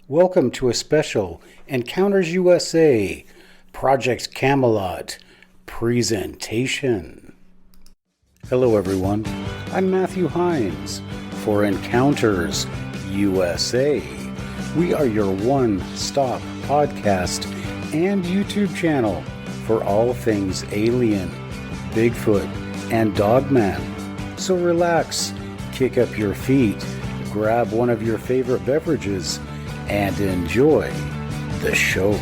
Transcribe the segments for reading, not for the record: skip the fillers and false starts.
Welcome to a special Encounters USA Project Camelot presentation. Hello everyone, I'm Matthew Hines for Encounters USA. We are your one-stop podcast and YouTube channel for all things alien, Bigfoot, and Dogman. So relax, kick up your feet, grab one of your favorite beverages, and enjoy the show.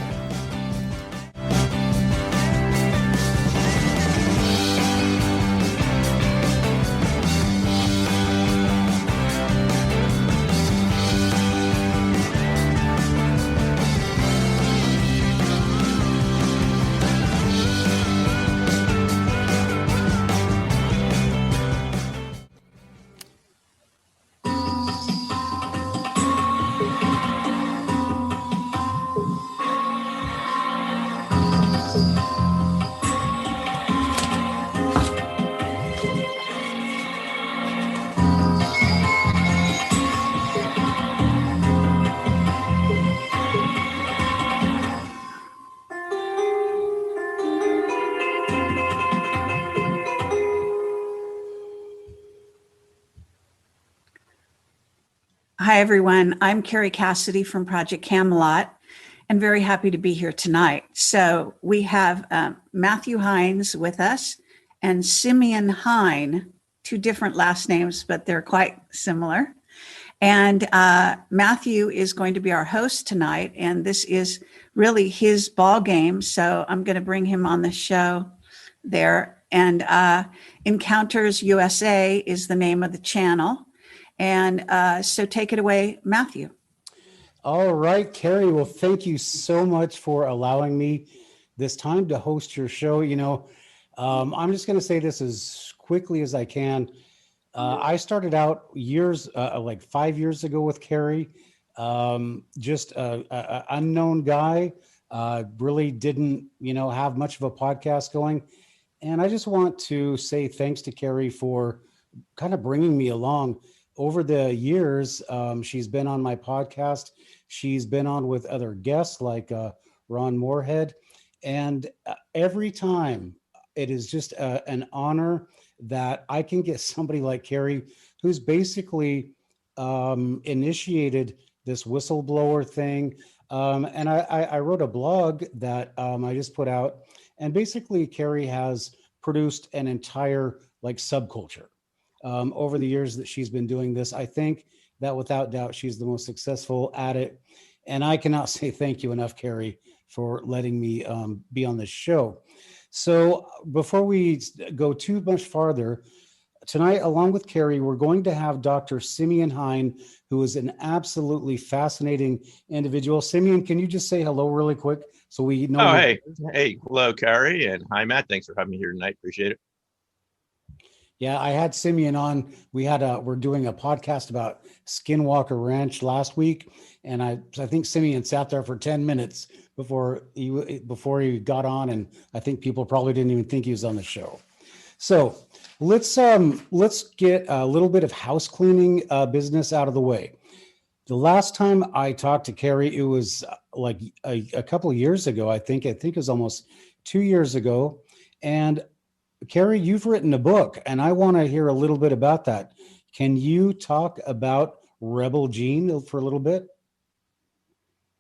Hi, everyone. I'm Kerry Cassidy from Project Camelot and very happy to be here tonight. So we have Matthew Hines with us and Simeon Hein, two different last names, but they're quite similar. And Matthew is going to be our host tonight, and this is really his ball game. So I'm going to bring him on the show there. And Encounters USA is the name of the channel. And so take it away, Matthew. All right, Kerry. Well, thank you so much for allowing me this time to host your show. I'm just going to say this as quickly as I can. I started out like 5 years ago with Kerry, just a unknown guy, really didn't, have much of a podcast going. And I just want to say thanks to Kerry for kind of bringing me along. Over the years, she's been on my podcast. She's been on with other guests like Ron Moorhead. And every time it is just an honor that I can get somebody like Kerry, who's basically initiated this whistleblower thing. And I wrote a blog that I just put out. And basically, Kerry has produced an entire subculture. Over the years that she's been doing this. I think that without doubt, she's the most successful at it. And I cannot say thank you enough, Kerry, for letting me be on this show. So before we go too much farther, tonight, along with Kerry, we're going to have Dr. Simeon Hein, who is an absolutely fascinating individual. Simeon, can you just say hello really quick so we know? Hey, hello, Kerry, and hi, Matt. Thanks for having me here tonight. Appreciate it. Yeah, I had Simeon on. We're doing a podcast about Skinwalker Ranch last week, and I think Simeon sat there for 10 minutes before he got on, and I think people probably didn't even think he was on the show. So let's get a little bit of house cleaning business out of the way. The last time I talked to Kerry, it was like a couple of years ago. I think it was almost 2 years ago, and Kerry, you've written a book, and I want to hear a little bit about that. Can you talk about Rebel Gene for a little bit?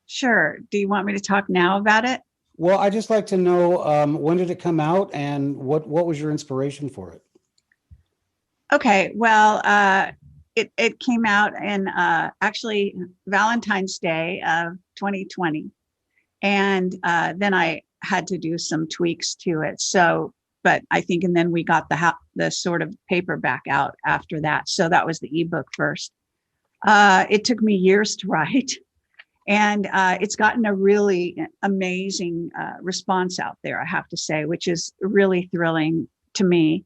Sure. Do you want me to talk now about it? Well, I'd just like to know when did it come out, and what was your inspiration for it? Okay. Well, it came out in actually Valentine's Day of 2020, and then I had to do some tweaks to it. But I think, and then we got the sort of paperback out after that. So that was the ebook first. It took me years to write, and it's gotten a really amazing response out there, I have to say, which is really thrilling to me,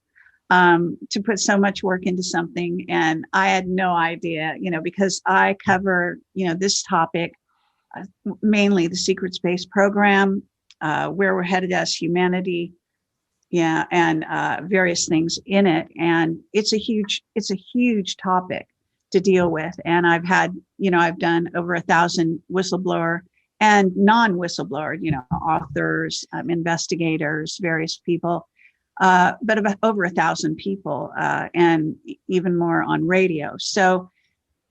to put so much work into something. And I had no idea, because I cover, this topic, mainly the secret space program, where we're headed as humanity, and various things in it. And it's a huge topic to deal with. And I've had I've done over 1,000 whistleblower and non-whistleblower, authors, investigators, various people, but about over 1,000 people, and even more on radio. So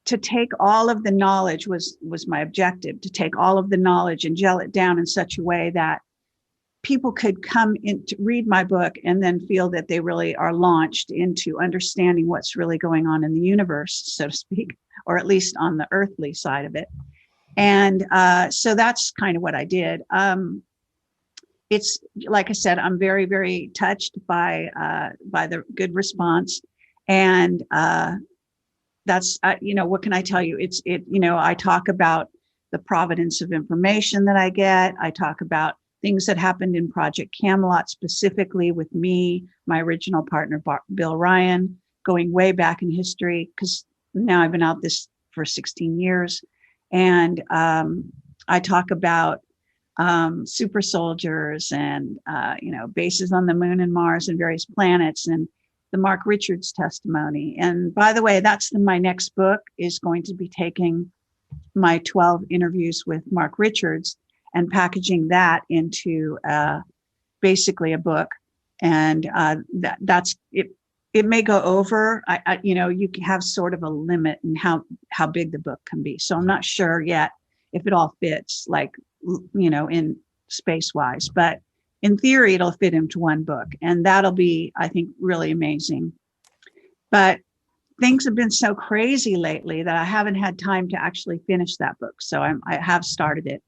to take all of the knowledge was my objective, to take all of the knowledge and gel it down in such a way that people could come in to read my book and then feel that they really are launched into understanding what's really going on in the universe, so to speak, or at least on the earthly side of it. And so that's kind of what I did. It's like I said, I'm very, very touched by the good response. And that's, what can I tell you? I talk about the provenance of information that I get. I talk about things that happened in Project Camelot, specifically with me, my original partner, Bill Ryan, going way back in history, because now I've been out this for 16 years. And I talk about super soldiers and, bases on the moon and Mars and various planets, and the Mark Richards testimony. And by the way, my next book is going to be taking my 12 interviews with Mark Richards and packaging that into basically a book. And that's it. It may go over. You have sort of a limit in how big the book can be. So I'm not sure yet if it all fits, like, in space wise, but in theory, it'll fit into one book, and that'll be, I think, really amazing. But things have been so crazy lately that I haven't had time to actually finish that book. So I have started it.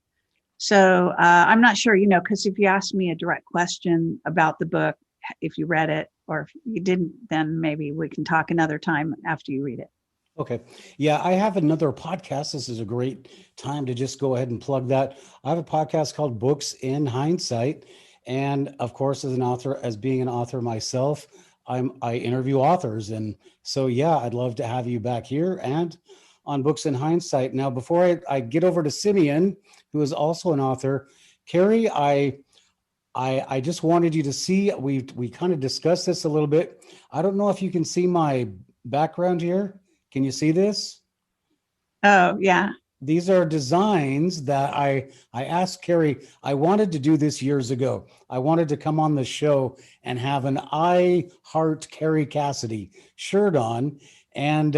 So I'm not sure, because if you ask me a direct question about the book, if you read it, or if you didn't, then maybe we can talk another time after you read it. Okay. Yeah, I have another podcast. This is a great time to just go ahead and plug that. I have a podcast called Books in Hindsight. And of course, as being an author myself, I interview authors. And so, yeah, I'd love to have you back here and on Books in Hindsight. Now, before I get over to Simeon, who is also an author, Kerry, I just wanted you to see, we kind of discussed this a little bit. I don't know if you can see my background here. Can you see this? Oh, yeah. These are designs that I asked Kerry. I wanted to do this years ago. I wanted to come on the show and have an I Heart Kerry Cassidy shirt on. And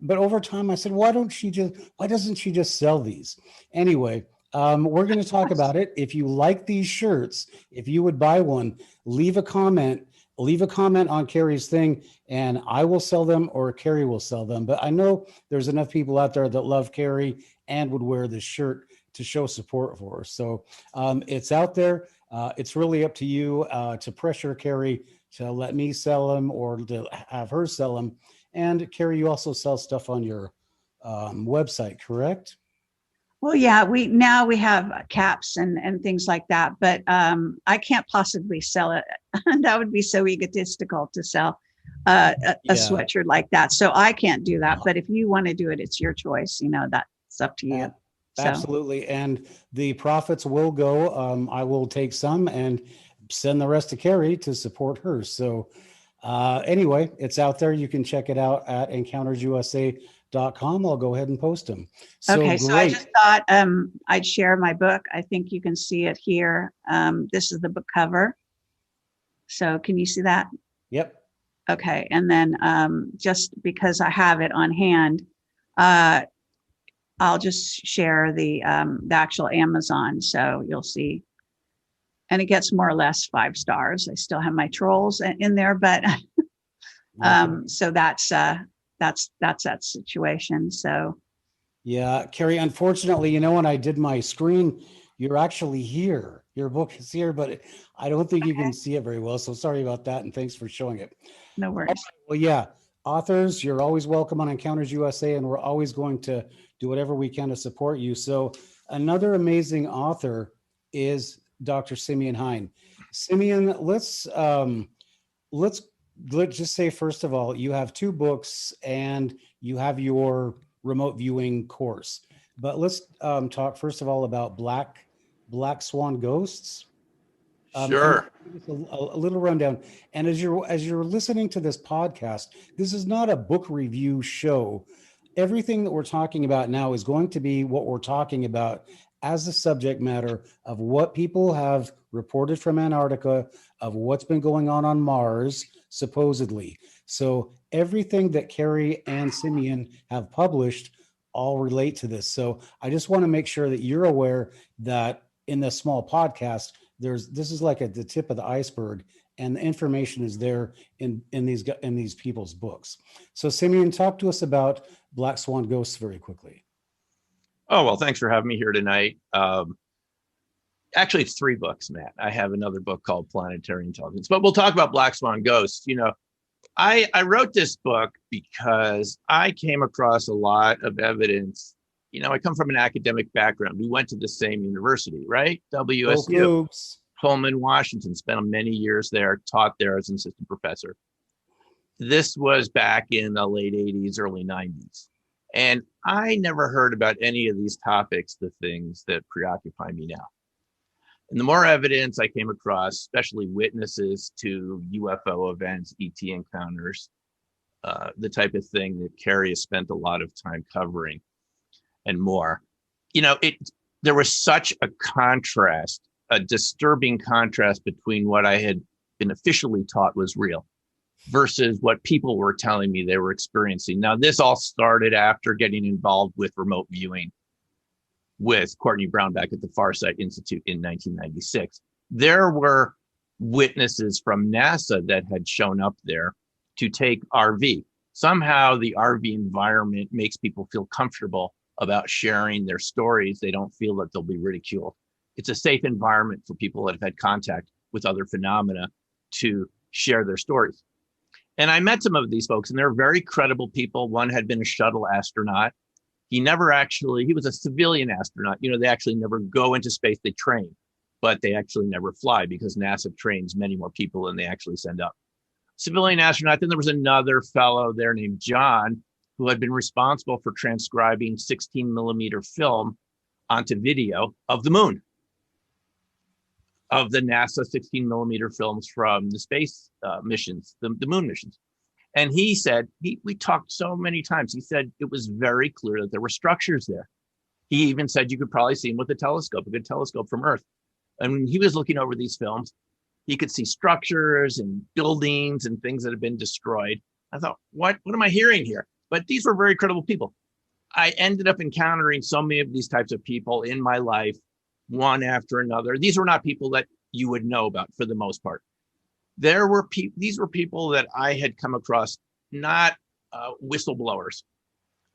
but over time I said, why doesn't she just sell these? Anyway, we're going to talk about it. If you like these shirts, if you would buy one, leave a comment on Kerry's thing, and I will sell them, or Kerry will sell them. But I know there's enough people out there that love Kerry and would wear this shirt to show support for her. So it's out there. It's really up to you to pressure Kerry to let me sell them or to have her sell them. And Kerry, you also sell stuff on your website, correct? Well, yeah, we have caps and things like that, but I can't possibly sell it. That would be so egotistical to sell a sweatshirt like that. So I can't do that. But if you want to do it, it's your choice. That's up to you. Absolutely. And the profits will go. I will take some and send the rest to Kerry to support her. So anyway, it's out there. You can check it out at encountersusa.com. I'll go ahead and post them. Okay, so I just thought I'd share my book. I think you can see it here. This is the book cover. So can you see that? Yep. Okay, and then just because I have it on hand, I'll just share the actual Amazon, so you'll see. And it gets more or less 5 stars. I still have my trolls in there, but so that's that situation. So yeah, Kerry, unfortunately, when I did my screen, you're actually here. Your book is here, but I don't think you can see it very well. So sorry about that. And thanks for showing it. No worries. Well, yeah, authors, you're always welcome on Encounters USA, and we're always going to do whatever we can to support you. So another amazing author is Dr. Simeon Hein. Simeon, let's just say, first of all, you have 2 books and you have your remote viewing course. But let's talk first of all about Black Swan Ghosts. Sure. A little rundown. And as you're listening to this podcast, this is not a book review show. everything that we're talking about now is going to be what we're talking about as the subject matter of what people have reported from Antarctica, of what's been going on Mars, supposedly. So everything that Kerry and Simeon have published all relate to this. So I just want to make sure that you're aware that in this small podcast, this is like the tip of the iceberg, and the information is there in these people's books. So Simeon, talk to us about Black Swan ghosts very quickly. Oh, well, thanks for having me here tonight. Actually, it's 3 books, Matt. I have another book called Planetary Intelligence, but we'll talk about Black Swan ghosts. I wrote this book because I came across a lot of evidence. I come from an academic background. We went to the same university, right? WSU, Pullman, Washington, spent many years there, taught there as an assistant professor. This was back in the late 80s, early 90s. And I never heard about any of these topics, the things that preoccupy me now. And the more evidence I came across, especially witnesses to UFO events, ET encounters, the type of thing that Kerry has spent a lot of time covering and more, there was such a contrast, a disturbing contrast between what I had been officially taught was real versus what people were telling me they were experiencing. Now, this all started after getting involved with remote viewing with Courtney Brown back at the Farsight Institute in 1996. There were witnesses from NASA that had shown up there to take RV. Somehow the RV environment makes people feel comfortable about sharing their stories. They don't feel that they'll be ridiculed. It's a safe environment for people that have had contact with other phenomena to share their stories. And I met some of these folks, and they're very credible people. One had been a shuttle astronaut. He was a civilian astronaut. They actually never go into space, they train, but they actually never fly because NASA trains many more people than they actually send up. Civilian astronaut. Then there was another fellow there named John, who had been responsible for transcribing 16 millimeter film onto video of the moon, of the NASA 16 millimeter films from the space missions, the moon missions. And he said, we talked so many times, he said it was very clear that there were structures there. He even said you could probably see them with a good telescope from Earth. And when he was looking over these films, he could see structures and buildings and things that had been destroyed. I thought, what am I hearing here? But these were very credible people. I ended up encountering so many of these types of people in my life, one after another. These were not people that you would know about for the most part. These were people that I had come across, not whistleblowers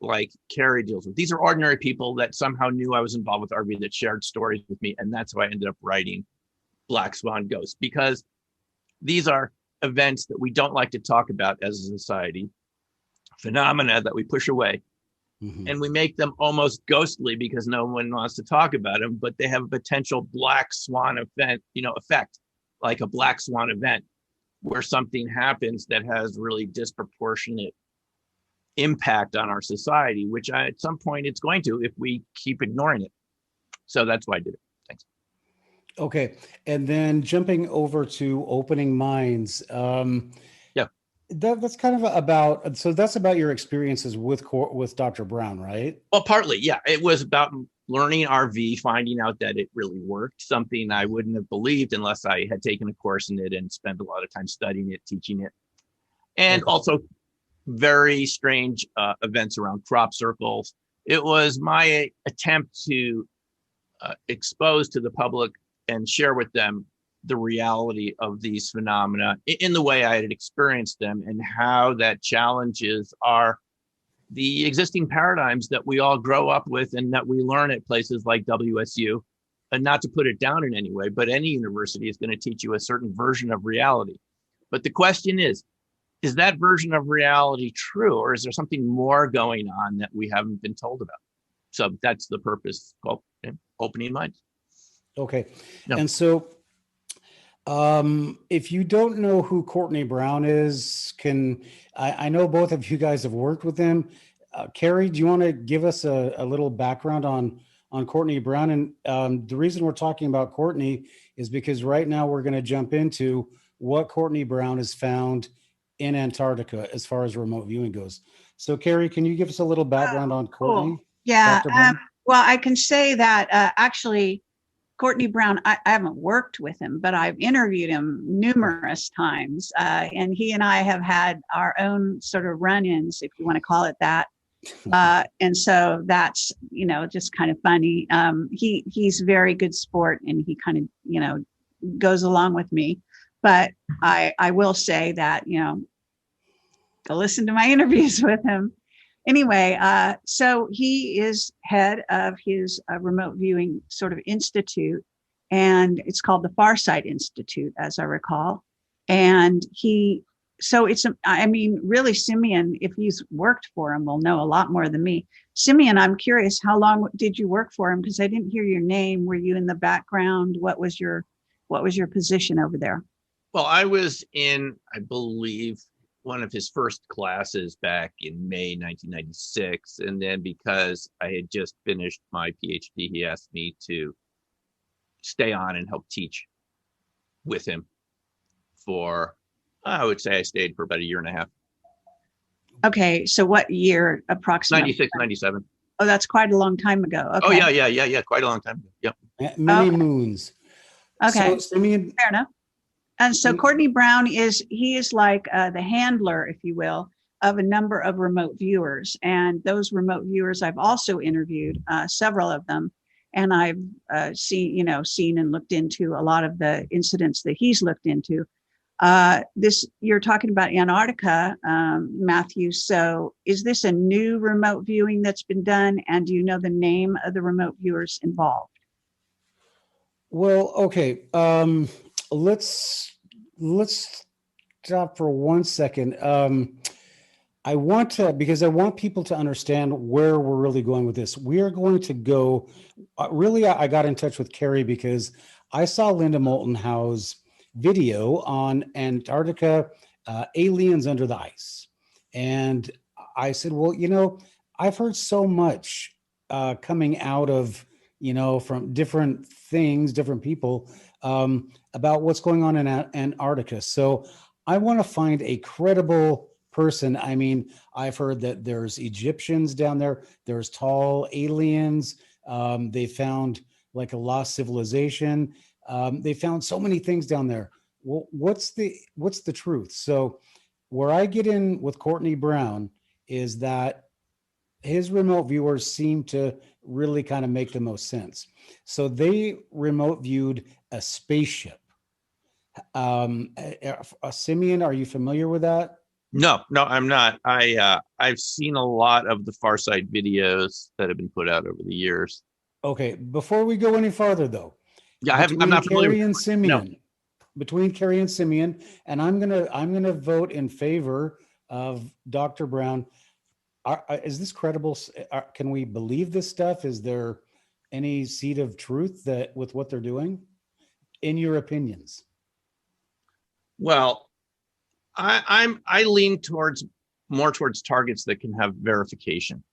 like Kerry deals with. These are ordinary people that somehow knew I was involved with RV, that shared stories with me. And that's why I ended up writing Black Swan Ghosts, because these are events that we don't like to talk about as a society, phenomena that we push away. Mm-hmm. And we make them almost ghostly because no one wants to talk about them, but they have a potential black swan effect, like a black swan event where something happens that has really disproportionate impact on our society, which at some point it's going to if we keep ignoring it. So that's why I did it. Thanks. Okay. And then jumping over to Opening Minds. That's kind of that's about your experiences with Dr. Brown, right? Well, partly, yeah. It was about learning RV, finding out that it really worked, something I wouldn't have believed unless I had taken a course in it and spent a lot of time studying it, teaching it. And also very strange events around crop circles. It was my attempt to expose to the public and share with them the reality of these phenomena in the way I had experienced them, and how that challenges are the existing paradigms that we all grow up with and that we learn at places like WSU. And not to put it down in any way, but any university is going to teach you a certain version of reality. But the question is that version of reality true, or is there something more going on that we haven't been told about? So that's the purpose of Opening Minds. Okay. No. And so if you don't know who Courtney Brown is, I know both of you guys have worked with him. Kerry, do you want to give us a little background on Courtney Brown? And the reason we're talking about Courtney is because right now we're going to jump into what Courtney Brown has found in Antarctica as far as remote viewing goes. So Kerry, can you give us a little background on Courtney? Cool. Yeah. Dr. Brown? Well, I can say that actually, Courtney Brown, I haven't worked with him, but I've interviewed him numerous times. And he and I have had our own sort of run-ins, if you want to call it that. And so that's, just kind of funny. He's very good sport, and he kind of, goes along with me. But I will say that, go listen to my interviews with him. Anyway, so he is head of his remote viewing sort of institute, and it's called the Farsight Institute, as I recall. And really, Simeon, if he's worked for him, will know a lot more than me. Simeon, I'm curious, how long did you work for him? Because I didn't hear your name. Were you in the background? What was your position over there? Well, I was in, I believe, one of his first classes back in May 1996. And then because I had just finished my PhD, he asked me to stay on and help teach with him for, I would say I stayed for about a year and a half. Okay, so what year approximately? 96, 97. Oh, that's quite a long time ago. Okay. Oh, yeah, quite a long time ago. Yep. Many moons. Okay, So, Simeon, fair enough. And so Courtney Brown is like the handler, if you will, of a number of remote viewers. And those remote viewers, I've also interviewed several of them. And I've seen and looked into a lot of the incidents that he's looked into. You're talking about Antarctica, Matthew. So is this a new remote viewing that's been done? And do you know the name of the remote viewers involved? well, okay. Let's stop for 1 second. I want people to understand where we're really going with this. We are going to go, I got in touch with Kerry because I saw Linda Moulton Howe's video on Antarctica, aliens under the ice. And I said, well, I've heard so much coming out of, from different things, different people, about what's going on in Antarctica. So I want to find a credible person. I mean, I've heard that there's Egyptians down there. There's tall aliens. They found like a lost civilization. They found so many things down there. Well, what's the truth? So where I get in with Courtney Brown is that his remote viewers seem to really kind of make the most sense. So they remote viewed a spaceship. Simeon, are you familiar with that? No, I'm not. I've seen a lot of the Farsight videos that have been put out over the years. Okay, before we go any farther though, Yeah, I'm not familiar Kerry and with Simeon, between Kerry and Simeon, and I'm gonna vote in favor of Dr. Brown. Is this credible? Can we believe this stuff? Is there any seed of truth that with what they're doing, in your opinions? Well, I lean more towards targets that can have verification,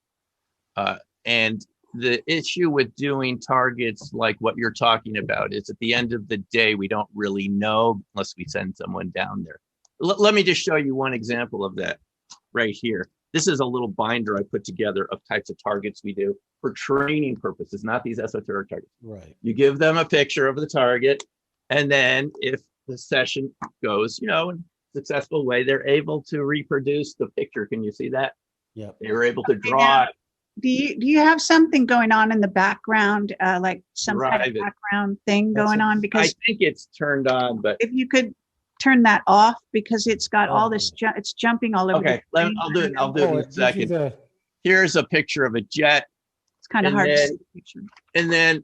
and the issue with doing targets like what you're talking about is at the end of the day, we don't really know unless we send someone down there. Let me just show you one example of that right here. This is a little binder I put together of types of targets we do for training purposes, not these esoteric targets. Right. You give them a picture of the target, and then if the session goes, in a successful way, they're able to reproduce the picture. Can you see that? Yeah. They were able to draw it. Do you have something going on in the background, like some kind of Private. background thing going on? I Because think it's turned on, but if you could turn that off, because it's got all this, it's jumping all over. okay, I'll do it. I'll do it in a second. Here's a picture of a jet. It's kind of and hard to then- see the picture. And then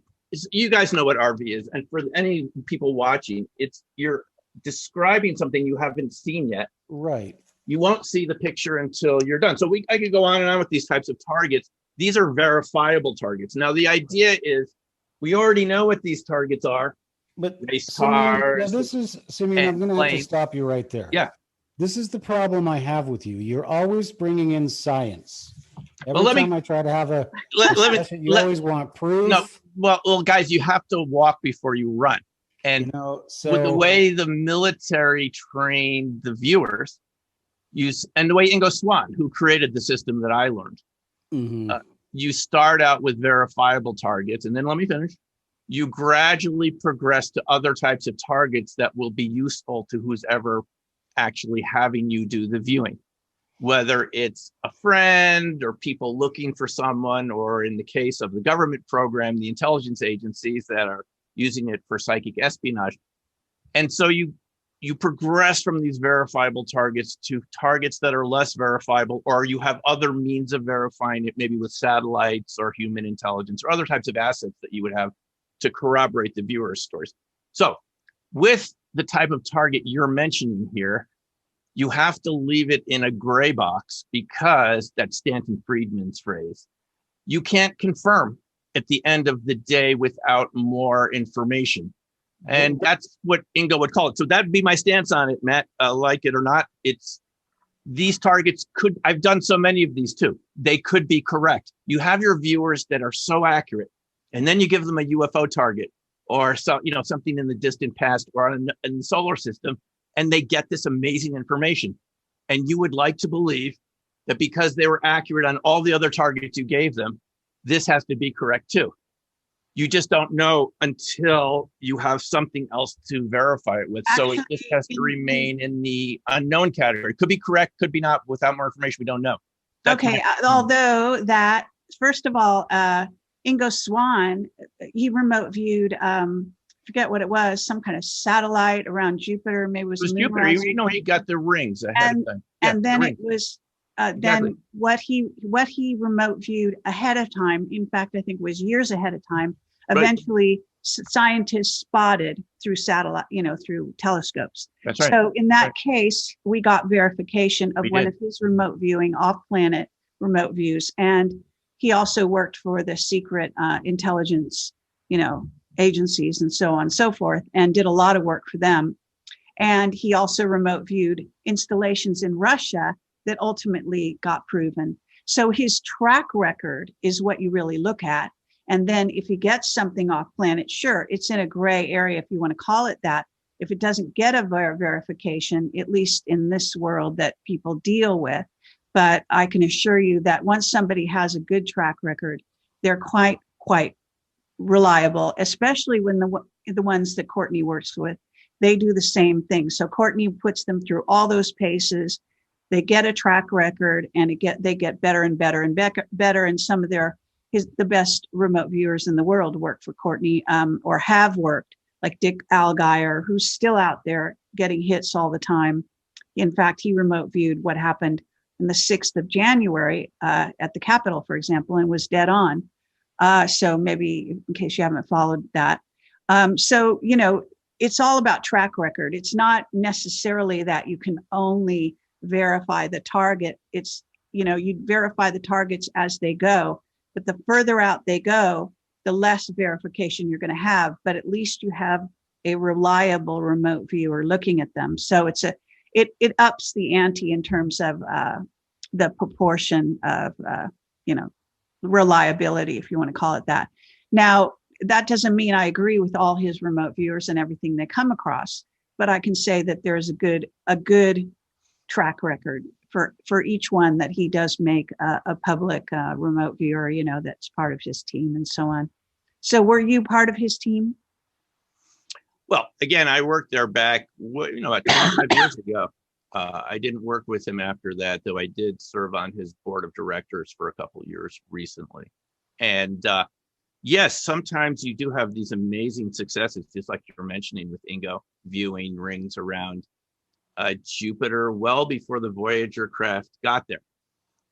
you guys know what RV is. And for any people watching, you're describing something you haven't seen yet. Right. You won't see the picture until you're done. So I could go on and on with these types of targets. These are verifiable targets. Now, the idea is we already know what these targets are. But Race Simeon, cars. this is Simeon. I'm and going to have to planes. stop you right there. Yeah. This is the problem I have with you. You're always bringing in science. Every Well, let me- time I try to have a Let discussion, you me, always want proof. no, well, guys, you have to walk before you run. And So with the way the military trained the viewers, And the way Ingo Swan, who created the system that I learned, you start out with verifiable targets, and then let me finish. You gradually progress to other types of targets that will be useful to who's ever actually having you do the viewing, whether it's a friend or people looking for someone, or in the case of the government program, the intelligence agencies that are using it for psychic espionage. And so you progress from these verifiable targets to targets that are less verifiable, or you have other means of verifying it, maybe with satellites or human intelligence or other types of assets that you would have to corroborate the viewer's stories. So with the type of target you're mentioning here, you have to leave it in a gray box, because that's Stanton Friedman's phrase. You can't confirm at the end of the day without more information. And that's what Ingo would call it. So that'd be my stance on it, Matt, like it or not. It's these targets I've done so many of these too. They could be correct. You have your viewers that are so accurate, and then you give them a UFO target or something in the distant past or in the solar system, and they get this amazing information. And you would like to believe that because they were accurate on all the other targets you gave them, this has to be correct too. You just don't know until you have something else to verify it with. Actually, so it just has to remain in the unknown category. Could be correct, could be not. Without more information, we don't know. Although that, first of all, Ingo Swan, he remote viewed, forget what it was, some kind of satellite around Jupiter. Maybe it was Jupiter. He got the rings ahead of time. Yeah, and then it was then what he remote viewed ahead of time. In fact, I think it was years ahead of time. Eventually, scientists spotted through satellite, through telescopes. That's right. So in that case, we got verification of one of his remote viewing off-planet remote views, and he also worked for the secret intelligence, agencies and so on and so forth, and did a lot of work for them. And he also remote viewed installations in Russia that ultimately got proven. So his track record is what you really look at. And then if he gets something off planet, sure, it's in a gray area, if you want to call it that. If it doesn't get a verification, at least in this world that people deal with. But I can assure you that once somebody has a good track record, they're quite reliable, especially when the ones that Courtney works with, they do the same thing. So Courtney puts them through all those paces. They get a track record, and they get better and better and better. And some of the best remote viewers in the world work for Courtney, or have worked, like Dick Algeier, who's still out there getting hits all the time. In fact, he remote viewed what happened on the 6th of January at the Capitol, for example, and was dead on. So maybe in case you haven't followed that. So, it's all about track record. It's not necessarily that you can only verify the target. It's, you verify the targets as they go, but the further out they go, the less verification you're going to have, but at least you have a reliable remote viewer looking at them. So it ups the ante in terms of the proportion of, reliability, if you want to call it that. Now, that doesn't mean I agree with all his remote viewers and everything they come across, but I can say that there's a good track record for each one that he does make a public remote viewer, that's part of his team and so on. So were you part of his team? Well, again, I worked there back, about 25 years ago. I didn't work with him after that, though I did serve on his board of directors for a couple of years recently. And yes, sometimes you do have these amazing successes, just like you were mentioning with Ingo, viewing rings around Jupiter well before the Voyager craft got there.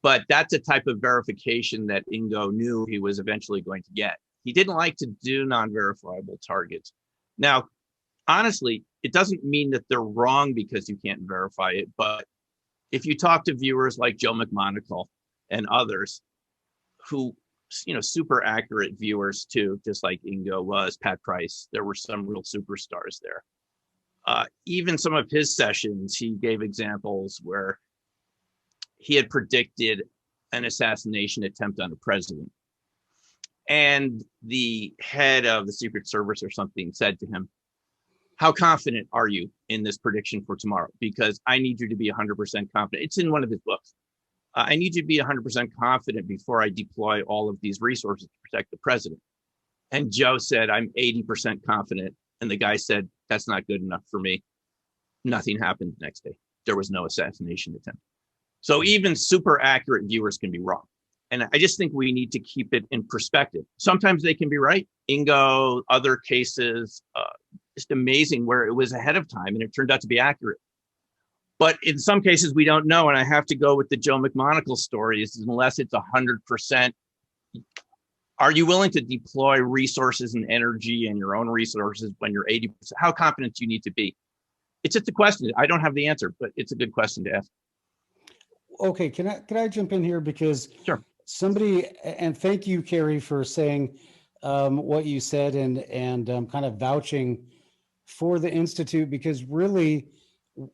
But that's a type of verification that Ingo knew he was eventually going to get. He didn't like to do non-verifiable targets. Now, honestly, it doesn't mean that they're wrong because you can't verify it. But if you talk to viewers like Joe McMonagle and others who, super accurate viewers too, just like Ingo was, Pat Price, there were some real superstars there. Even some of his sessions, he gave examples where he had predicted an assassination attempt on a president. And the head of the Secret Service or something said to him, how confident are you in this prediction for tomorrow? Because I need you to be 100% confident. It's in one of his books. I need you to be 100% confident before I deploy all of these resources to protect the president. And Joe said, I'm 80% confident. And the guy said, that's not good enough for me. Nothing happened the next day. There was no assassination attempt. So even super accurate viewers can be wrong. And I just think we need to keep it in perspective. Sometimes they can be right. Ingo, other cases, just amazing where it was ahead of time and it turned out to be accurate. But in some cases, we don't know. And I have to go with the Joe McMonagle stories, unless it's 100%. Are you willing to deploy resources and energy and your own resources when you're 80%? How confident do you need to be? It's just a question. I don't have the answer, but it's a good question to ask. Okay, can I jump in here? Because Sure. Somebody, and thank you, Kerry, for saying what you said and kind of vouching for the Institute, because really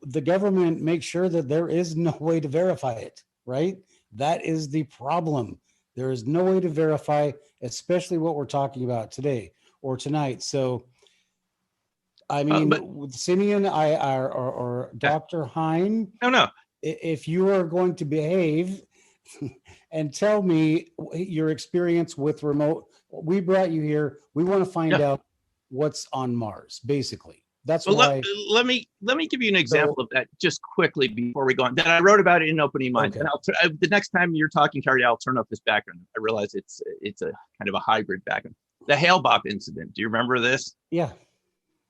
the government makes sure that there is no way to verify it, right? That is the problem. There is no way to verify, especially what we're talking about today or tonight. So, I mean, with Simeon or Dr. Hein, No. If you are going to behave and tell me your experience with remote, we brought you here. We want to find out what's on Mars, basically. That's why. Let me give you an example of that just quickly before we go on. That I wrote about it in Opening Minds. Okay. And the next time you're talking, Kerry, I'll turn off this background. I realize it's a kind of a hybrid background. The hailbot incident. Do you remember this? Yeah.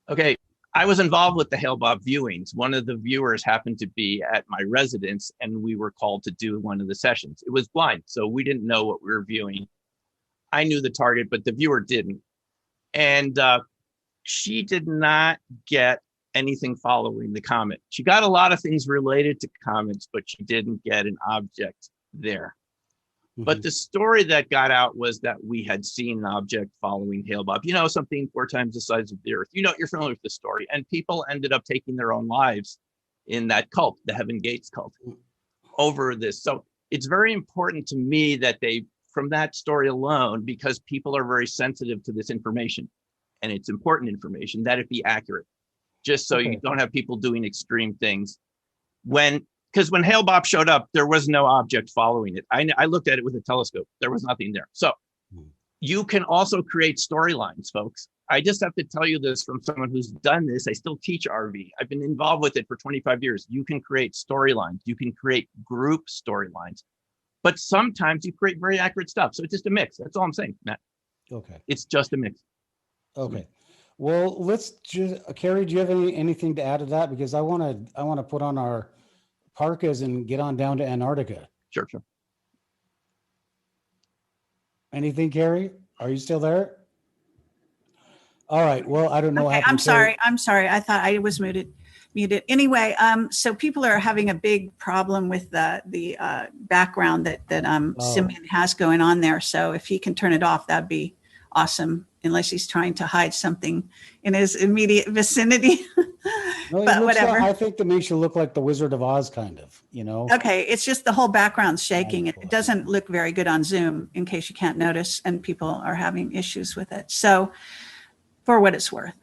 Okay. I was involved with the hailbot viewings. One of the viewers happened to be at my residence, and we were called to do one of the sessions. It was blind, so we didn't know what we were viewing. I knew the target, but the viewer didn't. And she did not get anything following the comet. She got a lot of things related to comets, but she didn't get an object there. Mm-hmm. But the story that got out was that we had seen an object following hailbot, something 4 times the size of the Earth. You're familiar with the story. And people ended up taking their own lives in that cult, the Heaven Gates cult, over this. So it's very important to me that from that story alone, because people are very sensitive to this information, and it's important information, that it be accurate, just so you don't have people doing extreme things. Because when hailbot showed up, there was no object following it. I looked at it with a telescope. There was nothing there. So you can also create storylines, folks. I just have to tell you this from someone who's done this. I still teach RV. I've been involved with it for 25 years. You can create storylines. You can create group storylines. But sometimes you create very accurate stuff. So it's just a mix. That's all I'm saying, Matt. Okay. It's just a mix. Okay. Well, let's just, Kerry, do you have anything to add to that? Because I want to put on our parkas and get on down to Antarctica. Sure. Anything, Kerry? Are you still there? All right. Well, I don't know. Okay, I'm sorry. I thought I was muted. Anyway, so people are having a big problem with the background that Simeon has going on there. So if he can turn it off, that'd be awesome. Unless he's trying to hide something in his immediate vicinity. No, but whatever. I think that makes you look like the Wizard of Oz, kind of, Okay, it's just the whole background's shaking. It doesn't look very good on Zoom, in case you can't notice, and people are having issues with it. So, for what it's worth.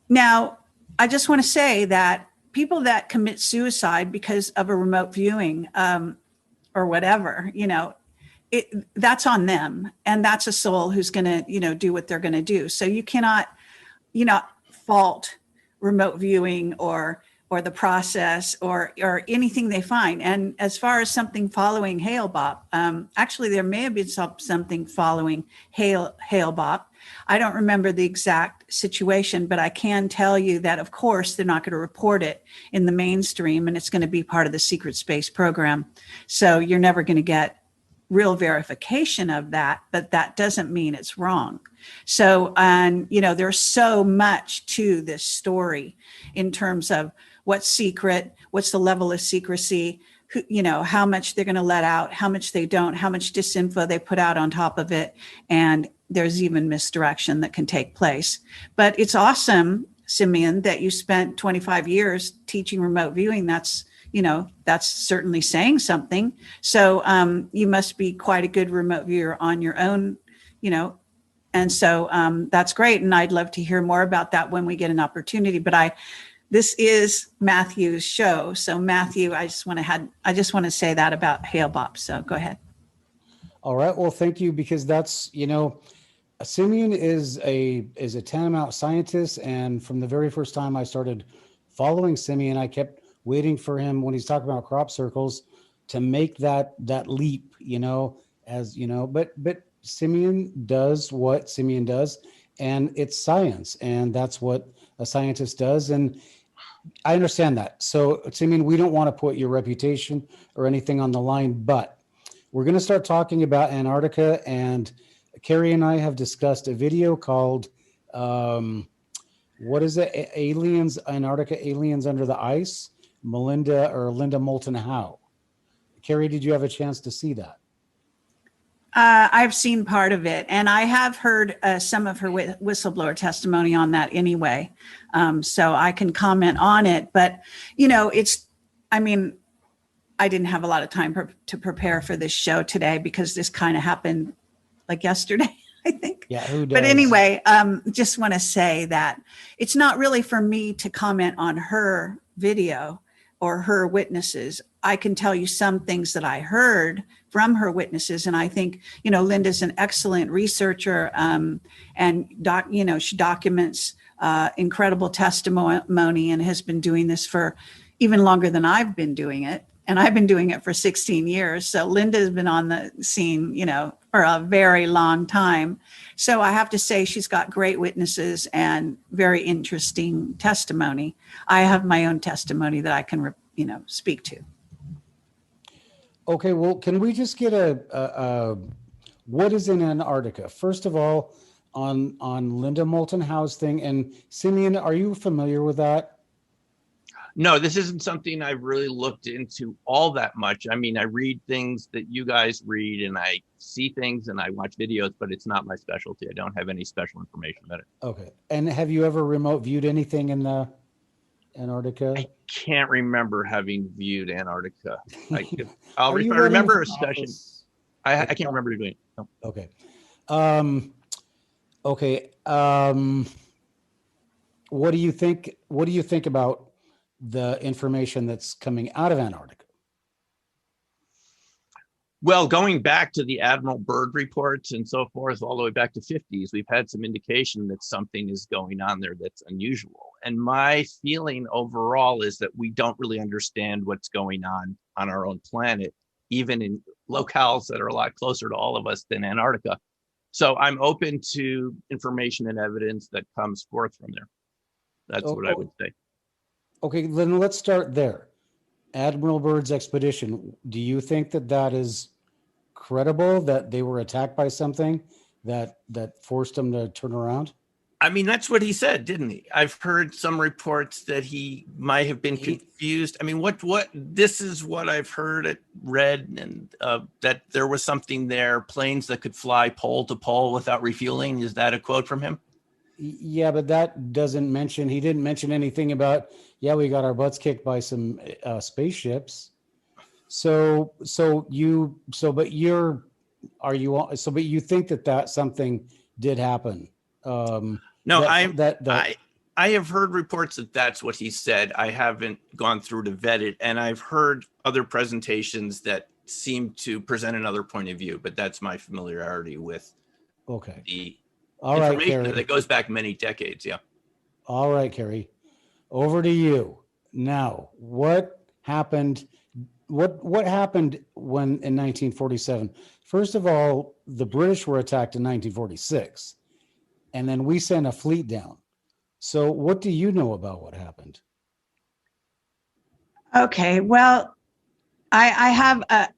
Now, I just want to say that people that commit suicide because of a remote viewing or whatever, that's on them, and that's a soul who's going to, do what they're going to do. So you cannot, fault remote viewing or the process or anything they find. And as far as something following hailbot, actually there may have been something following hailbot. I don't remember the exact situation, but I can tell you that, of course, they're not going to report it in the mainstream, and it's going to be part of the secret space program. So you're never going to get real verification of that, but that doesn't mean it's wrong. So, there's so much to this story in terms of what's secret, what's the level of secrecy, how much they're going to let out, how much they don't, how much disinfo they put out on top of it. And there's even misdirection that can take place. But it's awesome, Simeon, that you spent 25 years teaching remote viewing. That's certainly saying something. So you must be quite a good remote viewer on your own, And so that's great. And I'd love to hear more about that when we get an opportunity. But this is Matthew's show. So Matthew, I just want to say that about hailbot. So go ahead. All right. Well, thank you, because that's, Simeon is a tantamount scientist. And from the very first time I started following Simeon, I kept waiting for him when he's talking about crop circles to make that leap, but Simeon does what Simeon does, and it's science, and that's what a scientist does. And I understand that. So Simeon, we don't want to put your reputation or anything on the line, but we're going to start talking about Antarctica. And Kerry and I have discussed a video called, what is it? Antarctica Aliens Under the Ice, Linda Moulton Howe. Kerry, did you have a chance to see that? I've seen part of it, and I have heard some of her whistleblower testimony on that anyway. So I can comment on it, but I didn't have a lot of time to prepare for this show today, because this kind of happened like yesterday, I think. Yeah, who does? But anyway, just want to say that it's not really for me to comment on her video or her witnesses. I can tell you some things that I heard from her witnesses. And I think, Linda's an excellent researcher, and she documents incredible testimony, and has been doing this for even longer than I've been doing it. And I've been doing it for 16 years. So Linda's been on the scene, for a very long time. So I have to say she's got great witnesses and very interesting testimony. I have my own testimony that I can, speak to. Okay, well, can we just get what is in Antarctica? First of all, on Linda Moulton Howe's thing, and Simeon, are you familiar with that? No, this isn't something I've really looked into all that much. I mean, I read things that you guys read, and I see things and I watch videos, but it's not my specialty. I don't have any special information about it. Okay. And have you ever remote viewed anything in the Antarctica? I can't remember having viewed Antarctica. I remember a session. I can't remember doing it. No. Okay. Okay. What do you think? What do you think about the information that's coming out of Antarctica? Well, going back to the Admiral Byrd reports and so forth, all the way back to 50s, we've had some indication that something is going on there that's unusual. And my feeling overall is that we don't really understand what's going on our own planet, even in locales that are a lot closer to all of us than Antarctica. So I'm open to information and evidence that comes forth from there. That's what I would say. Okay, then let's start there. Admiral Byrd's expedition, do you think that is credible, that they were attacked by something that forced them to turn around? I mean, that's what he said, didn't he? I've heard some reports that he might have been confused. I mean, this is what I've read, and that there was something there, planes that could fly pole to pole without refueling. Is that a quote from him? Yeah, but that doesn't mention, he didn't mention anything about, we got our butts kicked by some spaceships. But you think that something did happen? No, I have heard reports that that's what he said. I haven't gone through to vet it, and I've heard other presentations that seem to present another point of view, but that's my familiarity with the all right, information Kerry. that goes back many decades. Yeah. All right, Kerry, over to you. Now, what happened? What happened when in 1947? First of all, the British were attacked in 1946, and then we sent a fleet down. So what do you know about what happened? Okay, well, I have a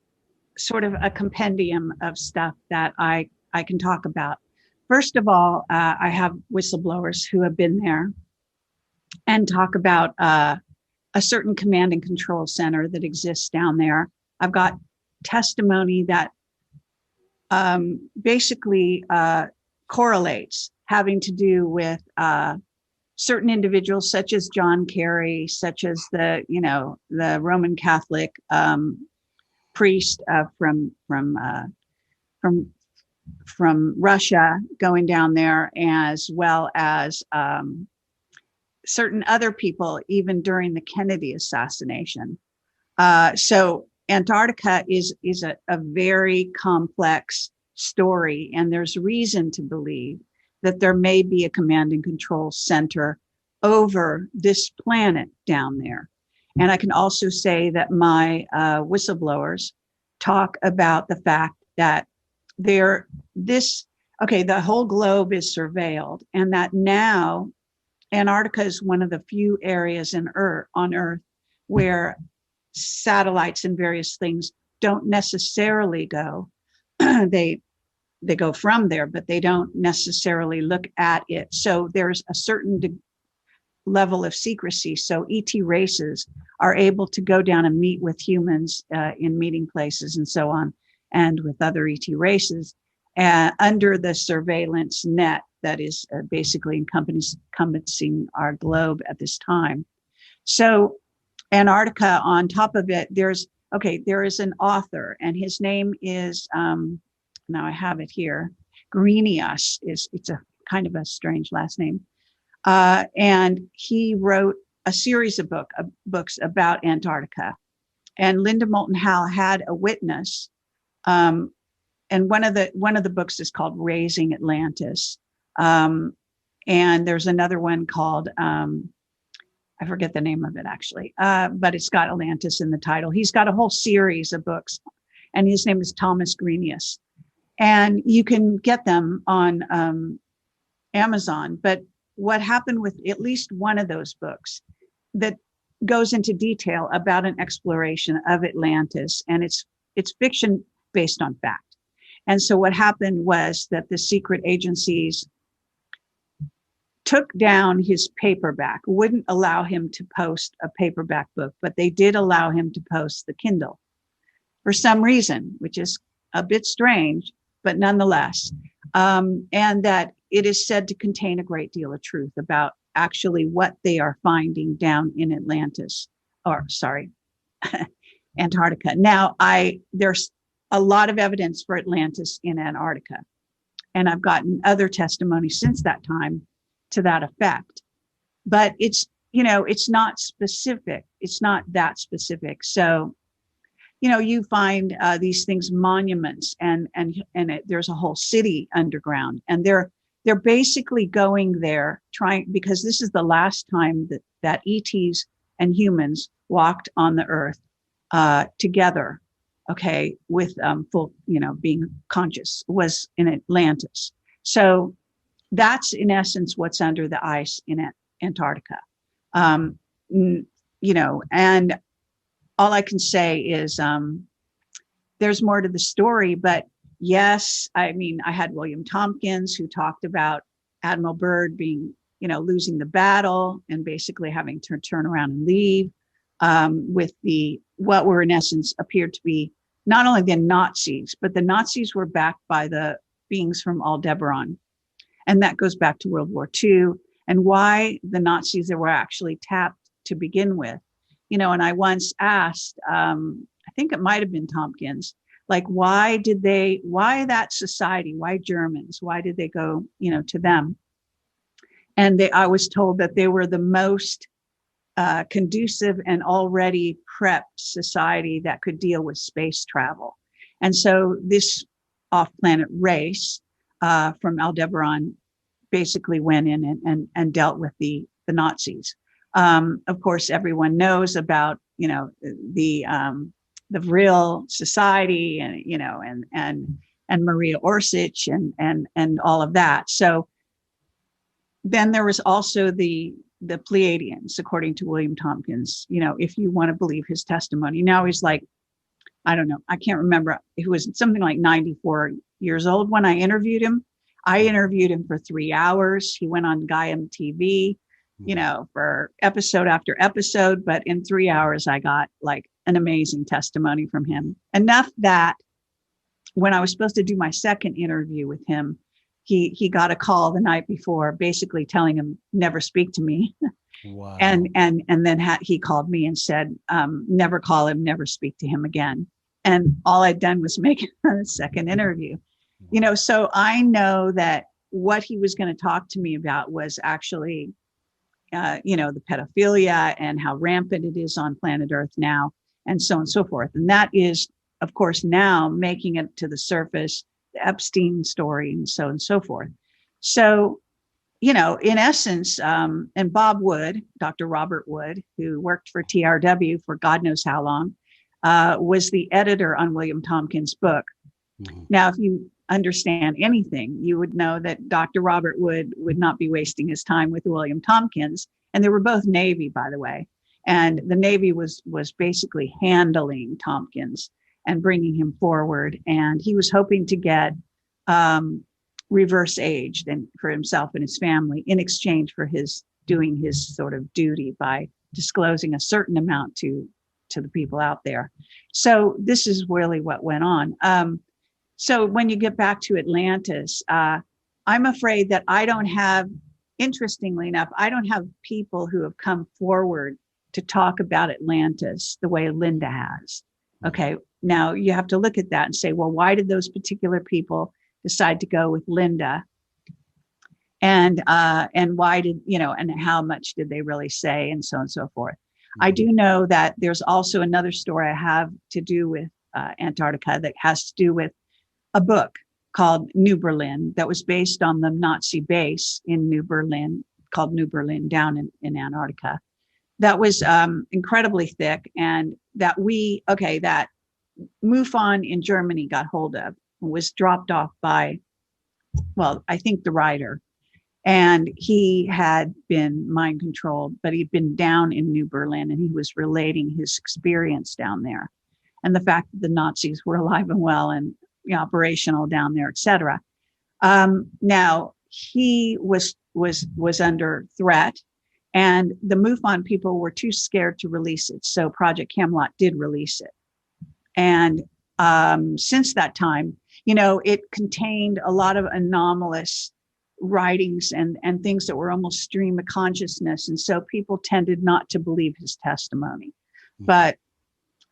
sort of a compendium of stuff that I can talk about. First of all, I have whistleblowers who have been there and talk about a certain command and control center that exists down there. I've got testimony that basically correlates, having to do with certain individuals such as John Kerry, such as the Roman Catholic priest from from Russia going down there, as well as certain other people, even during the Kennedy assassination. So Antarctica is a very complex story, and there's reason to believe that there may be a command and control center over this planet down there. And I can also say that my whistleblowers talk about the fact that the whole globe is surveilled, and that now Antarctica is one of the few areas on Earth where satellites and various things don't necessarily go. They go from there, but they don't necessarily look at it. So there's a certain level of secrecy. So ET races are able to go down and meet with humans in meeting places and so on, and with other ET races under the surveillance net that is basically encompassing our globe at this time. So Antarctica, on top of it, there is an author, and his name is, now I have it here, Greenius. It's a kind of a strange last name. And he wrote a series of books about Antarctica. And Linda Moulton Howe had a witness. And one of the books is called Raising Atlantis. And there's another one called, I forget the name of it actually, but it's got Atlantis in the title. He's got a whole series of books, and his name is Thomas Greenius. And you can get them on Amazon. But what happened with at least one of those books that goes into detail about an exploration of Atlantis, and it's fiction based on fact. And so what happened was that the secret agencies took down his paperback, wouldn't allow him to post a paperback book, but they did allow him to post the Kindle for some reason, which is a bit strange, but nonetheless. And that it is said to contain a great deal of truth about actually what they are finding down in Antarctica. Now, there's a lot of evidence for Atlantis in Antarctica, and I've gotten other testimony since that time to that effect. But it's not specific. It's not that specific. So, you find these things, monuments, and there's a whole city underground, and they're basically going there because this is the last time that ETs and humans walked on the earth together, with full, being conscious, was in Atlantis. So that's in essence what's under the ice in Antarctica. And all I can say is there's more to the story, but yes, I had William Tompkins, who talked about Admiral Byrd being, losing the battle and basically having to turn around and leave with what were in essence appeared to be not only the Nazis, but the Nazis were backed by the beings from Aldebaran. And that goes back to World War II and why the Nazis were actually tapped to begin with. And I once asked, I think it might have been Tompkins, why that society, why Germans, why did they go, to them? And I was told that they were the most conducive and already prepped society that could deal with space travel. And so this off-planet race from Aldebaran basically went in and dealt with the Nazis. Of course, everyone knows about, the real society and Maria Orsich and all of that. So then there was also the Pleiadians, according to William Tompkins, if you want to believe his testimony. Now he's I don't know, I can't remember. He was something like 94 years old when I interviewed him. I interviewed him for 3 hours. He went on Gaiam TV, for episode after episode, but in 3 hours, I got an amazing testimony from him. Enough that when I was supposed to do my second interview with him, he got a call the night before, basically telling him never speak to me. Wow. And then he called me and said, never call him, never speak to him again. And all I'd done was make a second interview. You know, so I know that what he was going to talk to me about was actually, you know, the pedophilia and how rampant it is on planet Earth now, and so on and so forth. And that is, of course, now making it to the surface, the Epstein story, and so on and so forth. So, you know, in essence, and Bob Wood, Dr. Robert Wood, who worked for TRW for God knows how long, was the editor on William Tompkins' book. Mm-hmm. Now, if you understand anything, you would know that Dr. Robert Wood would not be wasting his time with William Tompkins. And they were both Navy, by the way. And the Navy was basically handling Tompkins and bringing him forward. And he was hoping to get reverse aged and for himself and his family in exchange for his doing his sort of duty by disclosing a certain amount to the people out there. So this is really what went on. So when you get back to Atlantis, I'm afraid that I don't have, interestingly enough, I don't have people who have come forward to talk about Atlantis the way Linda has. Okay, now you have to look at that and say, well, why did those particular people decide to go with Linda? And why did, you know, and how much did they really say, and so on and so forth. Mm-hmm. I do know that there's also another story I have to do with Antarctica that has to do with a book called New Berlin that was based on the Nazi base in New Berlin, called New Berlin down in Antarctica. That was incredibly thick, and that that MUFON in Germany got hold of, was dropped off by, well, I think the writer. And he had been mind controlled, but he'd been down in New Berlin and he was relating his experience down there and the fact that the Nazis were alive and well and operational down there, et cetera. Now he was under threat, and the MUFON people were too scared to release it. So Project Camelot did release it. And since that time, you know, it contained a lot of anomalous writings and things that were almost stream of consciousness. And so people tended not to believe his testimony. But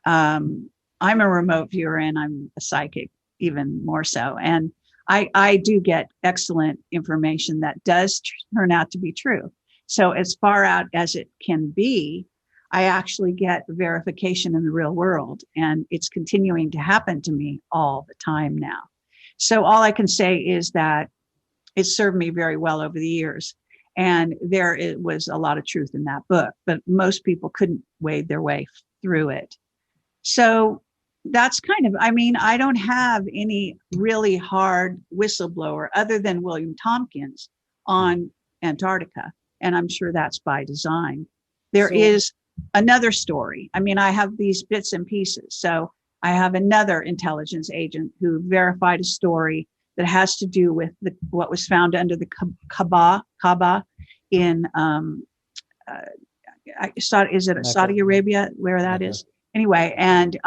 I'm a remote viewer and I'm a psychic even more so. And I do get excellent information that does turn out to be true. So as far out as it can be, I actually get verification in the real world, and it's continuing to happen to me all the time now. So all I can say is that it served me very well over the years. And it was a lot of truth in that book, but most people couldn't wade their way through it. So that's kind of, I mean, I don't have any really hard whistleblower other than William Tompkins on Antarctica. And I'm sure that's by design. There is another story. I mean, I have these bits and pieces. So I have another intelligence agent who verified a story that has to do with what was found under the Kaaba in, is it Saudi Arabia, where that is? Anyway, and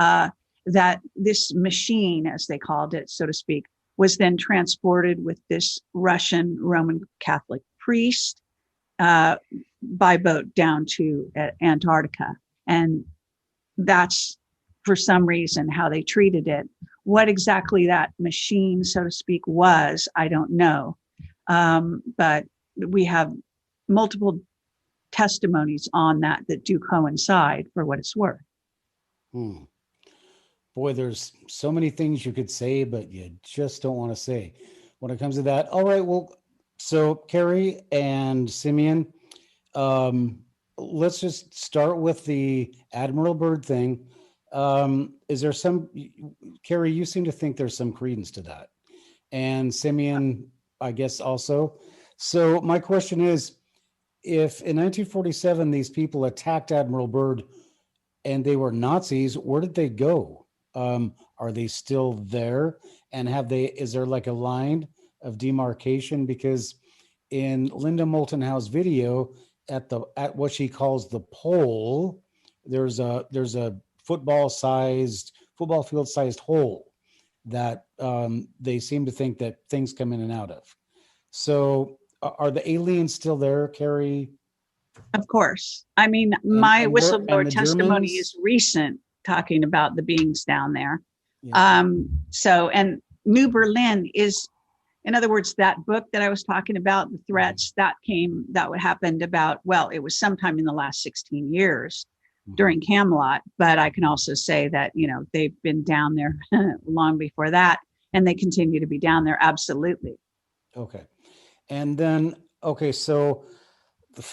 that this machine, as they called it, so to speak, was then transported with this Russian Roman Catholic priest by boat down to Antarctica. And that's, for some reason, how they treated it. What exactly that machine, so to speak, was, I don't know. But we have multiple testimonies on that do coincide for what it's worth. Boy, there's so many things you could say, but you just don't want to say when it comes to that. All right, well, so Kerry and Simeon, let's just start with the Admiral Byrd thing. Is there some, Kerry, you seem to think there's some credence to that, and Simeon, I guess also. So my question is, if in 1947 these people attacked Admiral Byrd and they were Nazis, where did they go? Are they still there? And is there like a line of demarcation? Because in Linda Moulton Howe's video, at what she calls the pole, there's a football field sized hole that they seem to think that things come in and out of. So are the aliens still there, Kerry? Of course. I mean, my whistleblower testimony is recent, talking about the beings down there. Yeah. So, and New Berlin is, in other words, that book that I was talking about, the threats that happened about, well, it was sometime in the last 16 years during Camelot, but I can also say that, they've been down there long before that, and they continue to be down there. Absolutely. Okay. And then, okay, so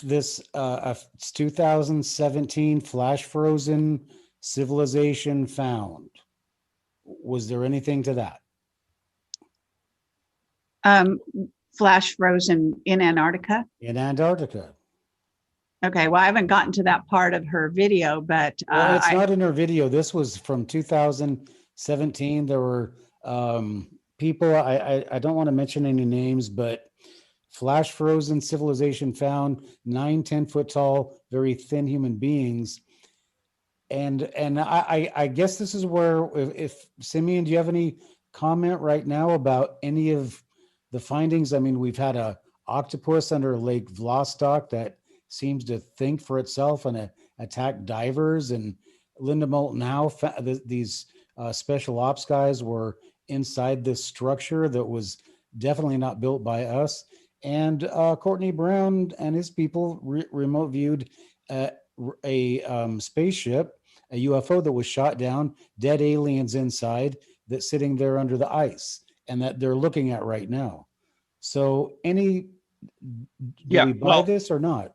this it's 2017 flash frozen civilization found. Was there anything to that? Flash frozen in Antarctica? In Antarctica. Okay, well, I haven't gotten to that part of her video, but well, it's not in her video. This was from 2017. There were people, I don't want to mention any names, but flash frozen civilization found 9-10 foot tall, very thin human beings. And I guess this is where, if Simeon, do you have any comment right now about any of the findings? I mean, we've had a octopus under Lake Vostok that seems to think for itself and attack divers. And Linda Moulton Howe, these special ops guys were inside this structure that was definitely not built by us. And Courtney Brown and his people remote viewed a spaceship, a UFO that was shot down, dead aliens inside, that's sitting there under the ice, and that they're looking at right now. So do we buy this or not?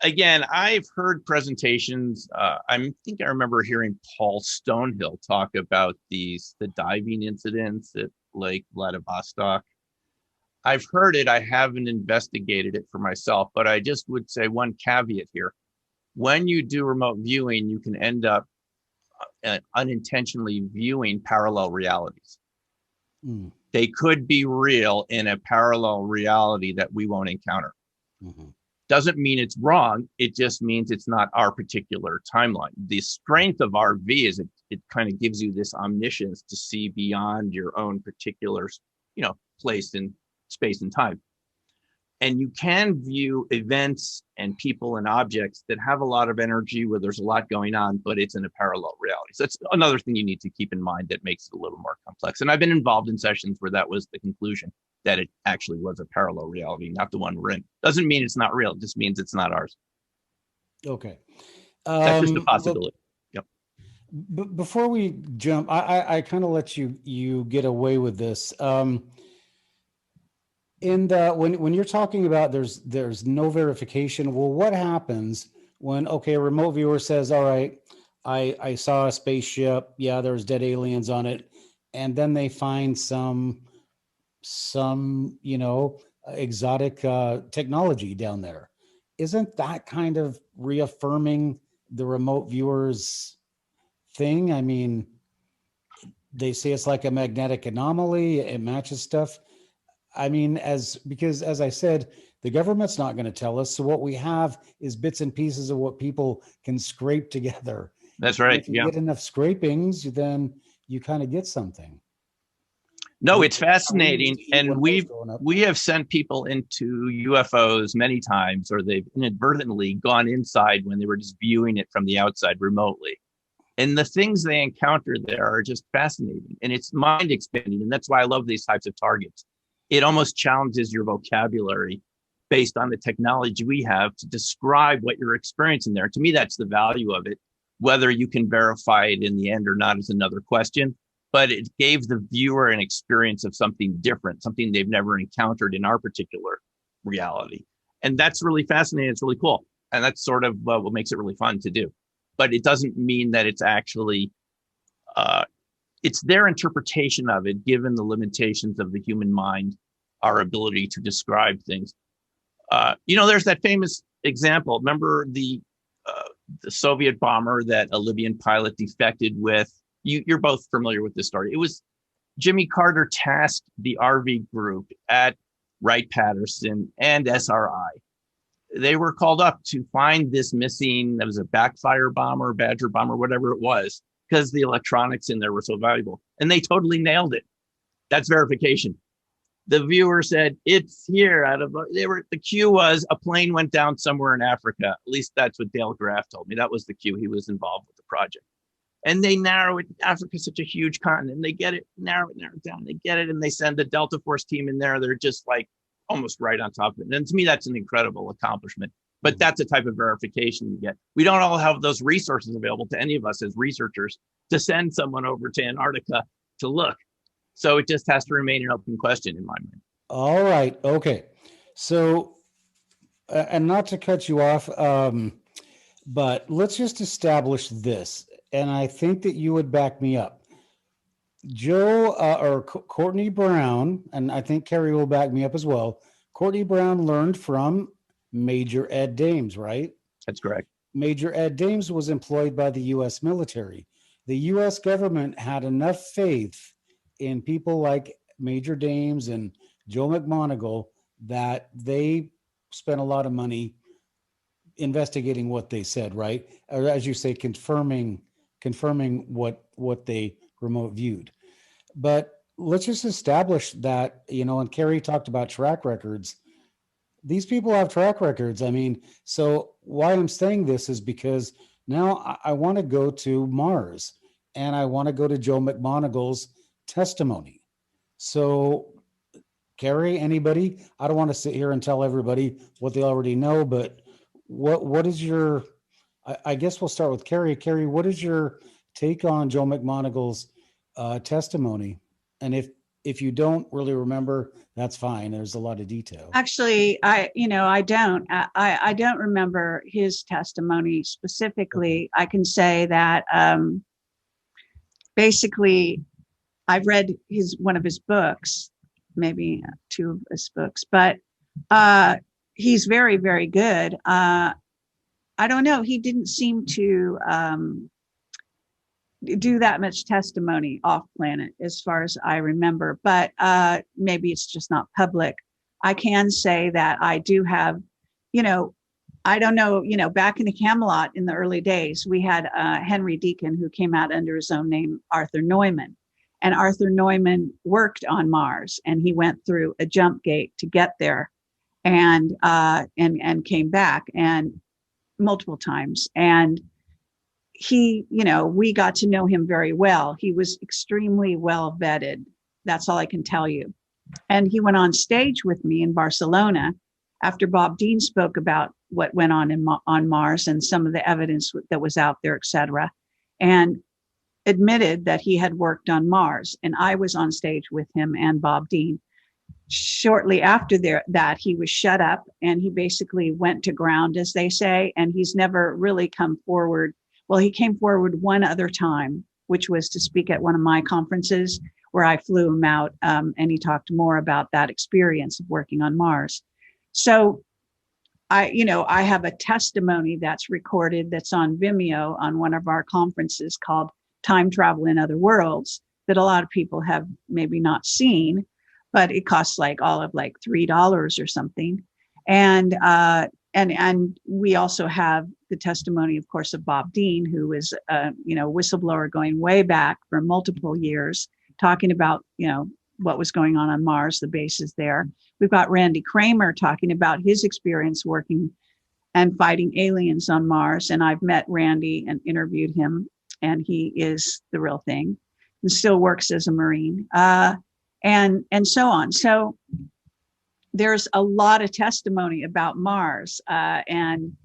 Again, I've heard presentations. I think I remember hearing Paul Stonehill talk about the diving incidents at Lake Vladivostok. I've heard it. I haven't investigated it for myself, but I just would say one caveat here. When you do remote viewing, you can end up unintentionally viewing parallel realities. They could be real in a parallel reality that we won't encounter. Doesn't mean it's wrong. It just means it's not our particular timeline. The strength of RV is it kind of gives you this omniscience to see beyond your own particular, place in space and time. And you can view events and people and objects that have a lot of energy where there's a lot going on, but it's in a parallel reality. So that's another thing you need to keep in mind that makes it a little more complex. And I've been involved in sessions where that was the conclusion, that it actually was a parallel reality, not the one we're in. Doesn't mean it's not real. It just means it's not ours. Okay. That's just a possibility. Yep. Before we jump, I kind of let you get away with this. When you're talking about there's no verification, well, what happens when, okay, a remote viewer says, all right, I saw a spaceship, yeah, there's dead aliens on it, and then they find some exotic technology down there. Isn't that kind of reaffirming the remote viewers thing? I mean, they say it's like a magnetic anomaly, it matches stuff. I mean, because as I said, the government's not going to tell us. So what we have is bits and pieces of what people can scrape together. That's right. If you get enough scrapings, then you kind of get something. No, it's fascinating. And we have sent people into UFOs many times, or they've inadvertently gone inside when they were just viewing it from the outside remotely. And the things they encounter there are just fascinating, and it's mind expanding. And that's why I love these types of targets. It almost challenges your vocabulary based on the technology we have to describe what you're experiencing there. To me, that's the value of it. Whether you can verify it in the end or not is another question, but it gave the viewer an experience of something different, something they've never encountered in our particular reality. And that's really fascinating. It's really cool. And that's sort of what makes it really fun to do. But it doesn't mean that it's actually, it's their interpretation of it, given the limitations of the human mind, our ability to describe things. There's that famous example. Remember the Soviet bomber that a Libyan pilot defected with? You're both familiar with this story. It was Jimmy Carter tasked the RV group at Wright-Patterson and SRI. They were called up to find this missing, that was a backfire bomber, Badger bomber, whatever it was, because the electronics in there were so valuable. And they totally nailed it. That's verification. The viewer said, it's here. The cue was a plane went down somewhere in Africa. At least that's what Dale Graff told me. That was the cue. He was involved with the project. And they narrow it. Africa's such a huge continent. They get it, narrow it down. They get it, and they send the Delta Force team in there. They're just like almost right on top of it. And to me, that's an incredible accomplishment. But that's a type of verification you get. We don't all have those resources available to any of us as researchers to send someone over to Antarctica to look. So it just has to remain an open question in my mind. All right. Okay. So, and not to cut you off, but let's just establish this. And I think that you would back me up. Courtney Brown, and I think Kerry will back me up as well. Courtney Brown learned from Major Ed Dames, right? That's correct. Major Ed Dames was employed by the U.S. military. The U.S. government had enough faith in people like Major Dames and Joe McMoneagle that they spent a lot of money investigating what they said, right? Or as you say, confirming what they remote viewed. But let's just establish that, and Kerry talked about track records. These people have track records. I mean, so why I'm saying this is because now I want to go to Mars and I want to go to Joe McMoneagle's testimony. So Kerry, anybody? I don't want to sit here and tell everybody what they already know, but what is your, I guess we'll start with Kerry. Kerry, what is your take on Joe McMoneagle's testimony? And if you don't really remember, that's fine. There's a lot of detail. Actually, I don't remember his testimony specifically. I can say that basically I've read one of his books, maybe two of his books, but he's very, very good. I don't know. He didn't seem to do that much testimony off planet as far as I remember, but maybe it's just not public. I can say that I do have, I don't know, back in the Camelot in the early days, we had Henry Deacon who came out under his own name, Arthur Neumann. And Arthur Neumann worked on Mars, and he went through a jump gate to get there, and came back and multiple times. And he, we got to know him very well. He was extremely well vetted. That's all I can tell you. And he went on stage with me in Barcelona after Bob Dean spoke about what went on on Mars and some of the evidence that was out there, et cetera, and admitted that he had worked on Mars. And I was on stage with him and Bob Dean. Shortly after that, he was shut up and he basically went to ground, as they say, and he's never really come forward. Well, he came forward one other time, which was to speak at one of my conferences where I flew him out, and he talked more about that experience of working on Mars. So I have a testimony that's recorded that's on Vimeo on one of our conferences called Time Travel in Other Worlds that a lot of people have maybe not seen, but it costs all of $3 or something. And we also have the testimony, of course, of Bob Dean, who is a whistleblower going way back for multiple years, talking about, what was going on Mars, the bases there. We've got Randy Kramer talking about his experience working and fighting aliens on Mars. And I've met Randy and interviewed him, and he is the real thing and still works as a Marine, and so on. So there's a lot of testimony about Mars. And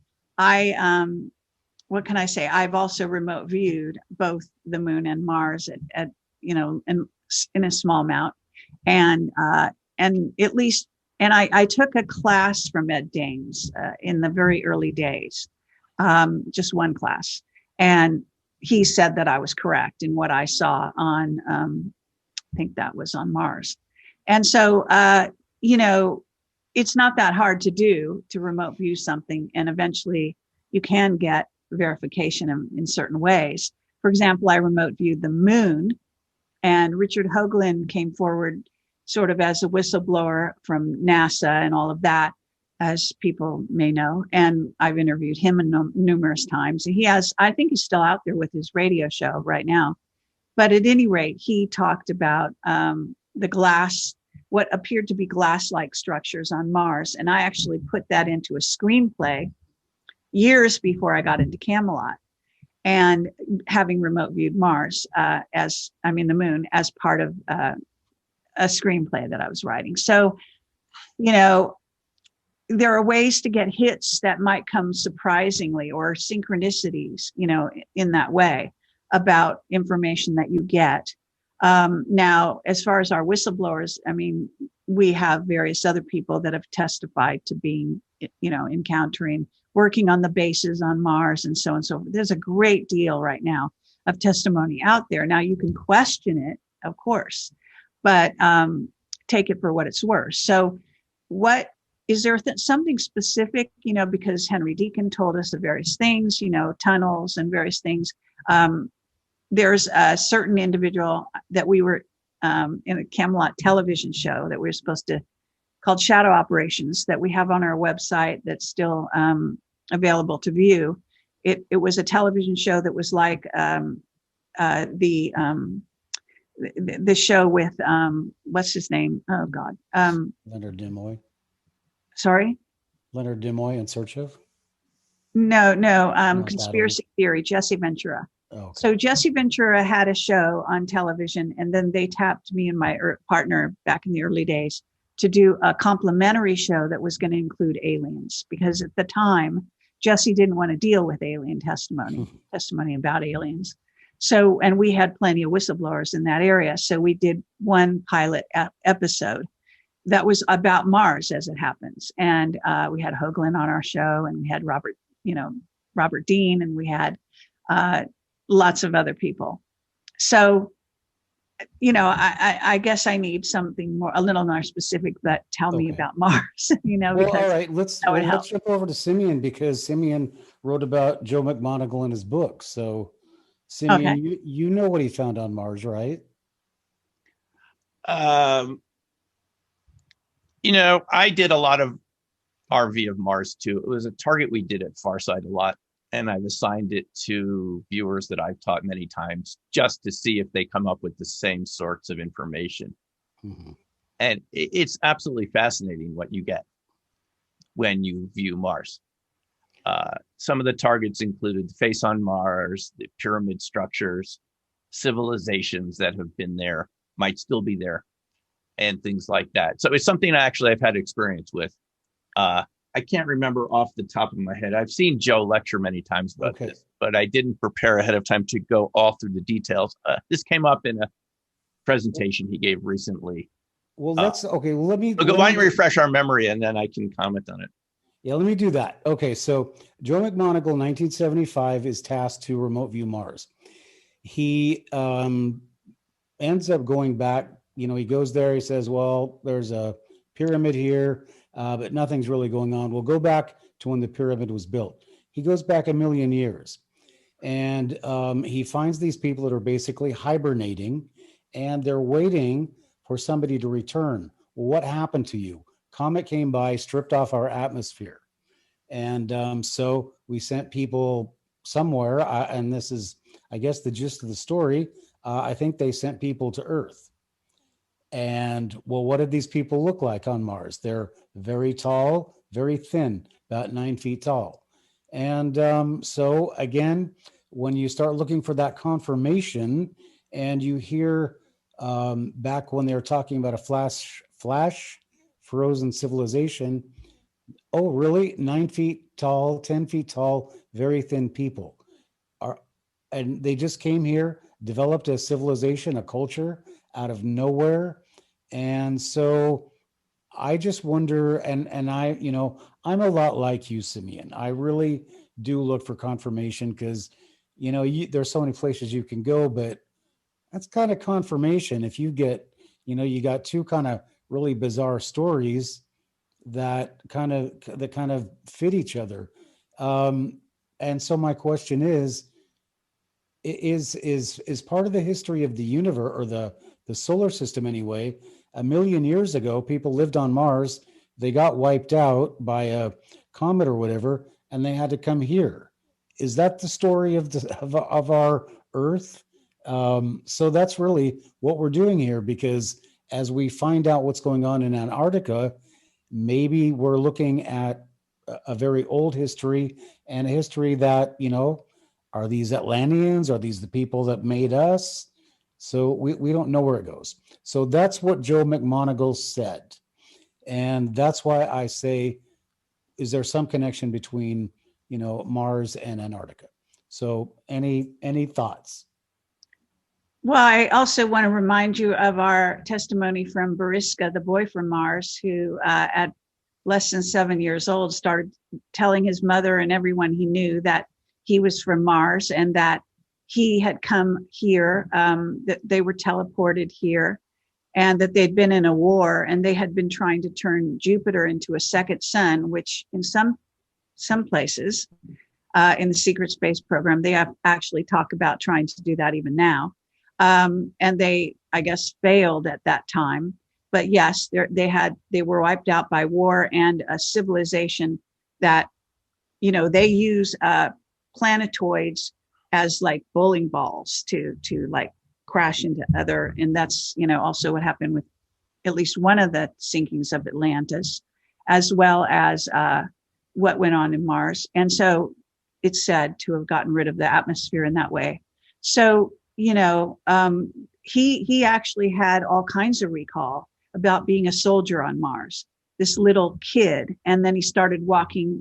what can I say? I've also remote viewed both the moon and Mars at in a small amount. And at least, and I took a class from Ed Dames in the very early days, just one class. And he said that I was correct in what I saw on, I think that was on Mars. And so, it's not that hard to do, to remote view something. And eventually you can get verification in certain ways. For example, I remote viewed the moon, and Richard Hoagland came forward sort of as a whistleblower from NASA and all of that, as people may know. And I've interviewed him numerous times. He has, I think he's still out there with his radio show right now. But at any rate, he talked about the glass, what appeared to be glass-like structures on Mars. And I actually put that into a screenplay years before I got into Camelot. and having remote viewed Mars the moon, as part of a screenplay that I was writing. So, there are ways to get hits that might come surprisingly, or synchronicities, in that way, about information that you get. Now, as far as our whistleblowers, we have various other people that have testified to being, working on the bases on Mars and so on and so forth. There's a great deal right now of testimony out there. Now, you can question it, of course, but take it for what it's worth. So what is there something specific, because Henry Deacon told us of various things, tunnels and various things. There's a certain individual that we were in a Camelot television show that we were supposed to, called Shadow Operations, that we have on our website that's still available to view. It was a television show that was like the show with, what's his name? Oh God. Leonard Nimoy. Sorry? Leonard Nimoy, In Search of? No, Conspiracy Theory, Jesse Ventura. Oh, okay. So Jesse Ventura had a show on television, and then they tapped me and my partner back in the early days to do a complimentary show that was going to include aliens, because at the time, Jesse didn't want to deal with alien testimony about aliens. So, and we had plenty of whistleblowers in that area. So we did one pilot episode that was about Mars, as it happens. And we had Hoagland on our show, and we had Robert Dean, and we had lots of other people. So, I guess I need something a little more specific that tell me about Mars, Well, all right, let's jump over to Simeon, because Simeon wrote about Joe McMoneagle in his book. So Simeon, okay. you know what he found on Mars, right? I did a lot of RV of Mars too. It was a target we did at Farsight a lot. And I've assigned it to viewers that I've taught many times, just to see if they come up with the same sorts of information. Mm-hmm. And it's absolutely fascinating what you get when you view Mars. Some of the targets included the face on Mars, the pyramid structures, civilizations that have been there, might still be there, and things like that. So it's something I've had experience with. I can't remember off the top of my head. I've seen Joe lecture many times about this, but I didn't prepare ahead of time to go all through the details. This came up in a presentation he gave recently. Well, that's okay. Well, why don't you refresh our memory, and then I can comment on it. Yeah, let me do that. Okay, so Joe McMoneagle, 1975, is tasked to remote view Mars. He ends up going back. He goes there. He says, well, there's a pyramid here, but nothing's really going on. We'll go back to when the pyramid was built. He goes back 1 million years, and he finds these people that are basically hibernating, and they're waiting for somebody to return. Well, what happened to you? Comet came by, stripped off our atmosphere. And so we sent people somewhere, and this is, I guess, the gist of the story. I think they sent people to Earth. And well, what did these people look like on Mars? They're very tall, very thin, about 9 feet tall. And so again, when you start looking for that confirmation, and you hear back when they were talking about a flash frozen civilization, oh, really? 9 feet tall, 10 feet tall, very thin people. And they just came here, developed a civilization, a culture out of nowhere. And so I just wonder, and I, I'm a lot like you, Simeon. I really do look for confirmation because, there's so many places you can go, but that's kind of confirmation. If you get, you got two kind of really bizarre stories that kind of fit each other. And so my question is part of the history of the universe, or the solar system anyway, 1 million years ago, people lived on Mars, they got wiped out by a comet or whatever, and they had to come here. Is that the story of our Earth? So that's really what we're doing here, because as we find out what's going on in Antarctica, maybe we're looking at a very old history, and a history that, Are these Atlanteans? Are these the people that made us? So we don't know where it goes. So that's what Joe McMoneagle said. And that's why I say, is there some connection between, Mars and Antarctica? So any thoughts? Well, I also want to remind you of our testimony from Bariska, the boy from Mars, who at less than 7 years old started telling his mother and everyone he knew that he was from Mars and that he had come here, that they were teleported here, and that they'd been in a war and they had been trying to turn Jupiter into a second sun, which in some places in the secret space program, they have actually talk about trying to do that even now. And they, I guess, failed at that time. But yes, they were wiped out by war and a civilization that, they use planetoids as like bowling balls to like crash into other, and that's, also what happened with at least one of the sinkings of Atlantis, as well as what went on in Mars. And so it's said to have gotten rid of the atmosphere in that way. So, he actually had all kinds of recall about being a soldier on Mars, this little kid. And then he started walking,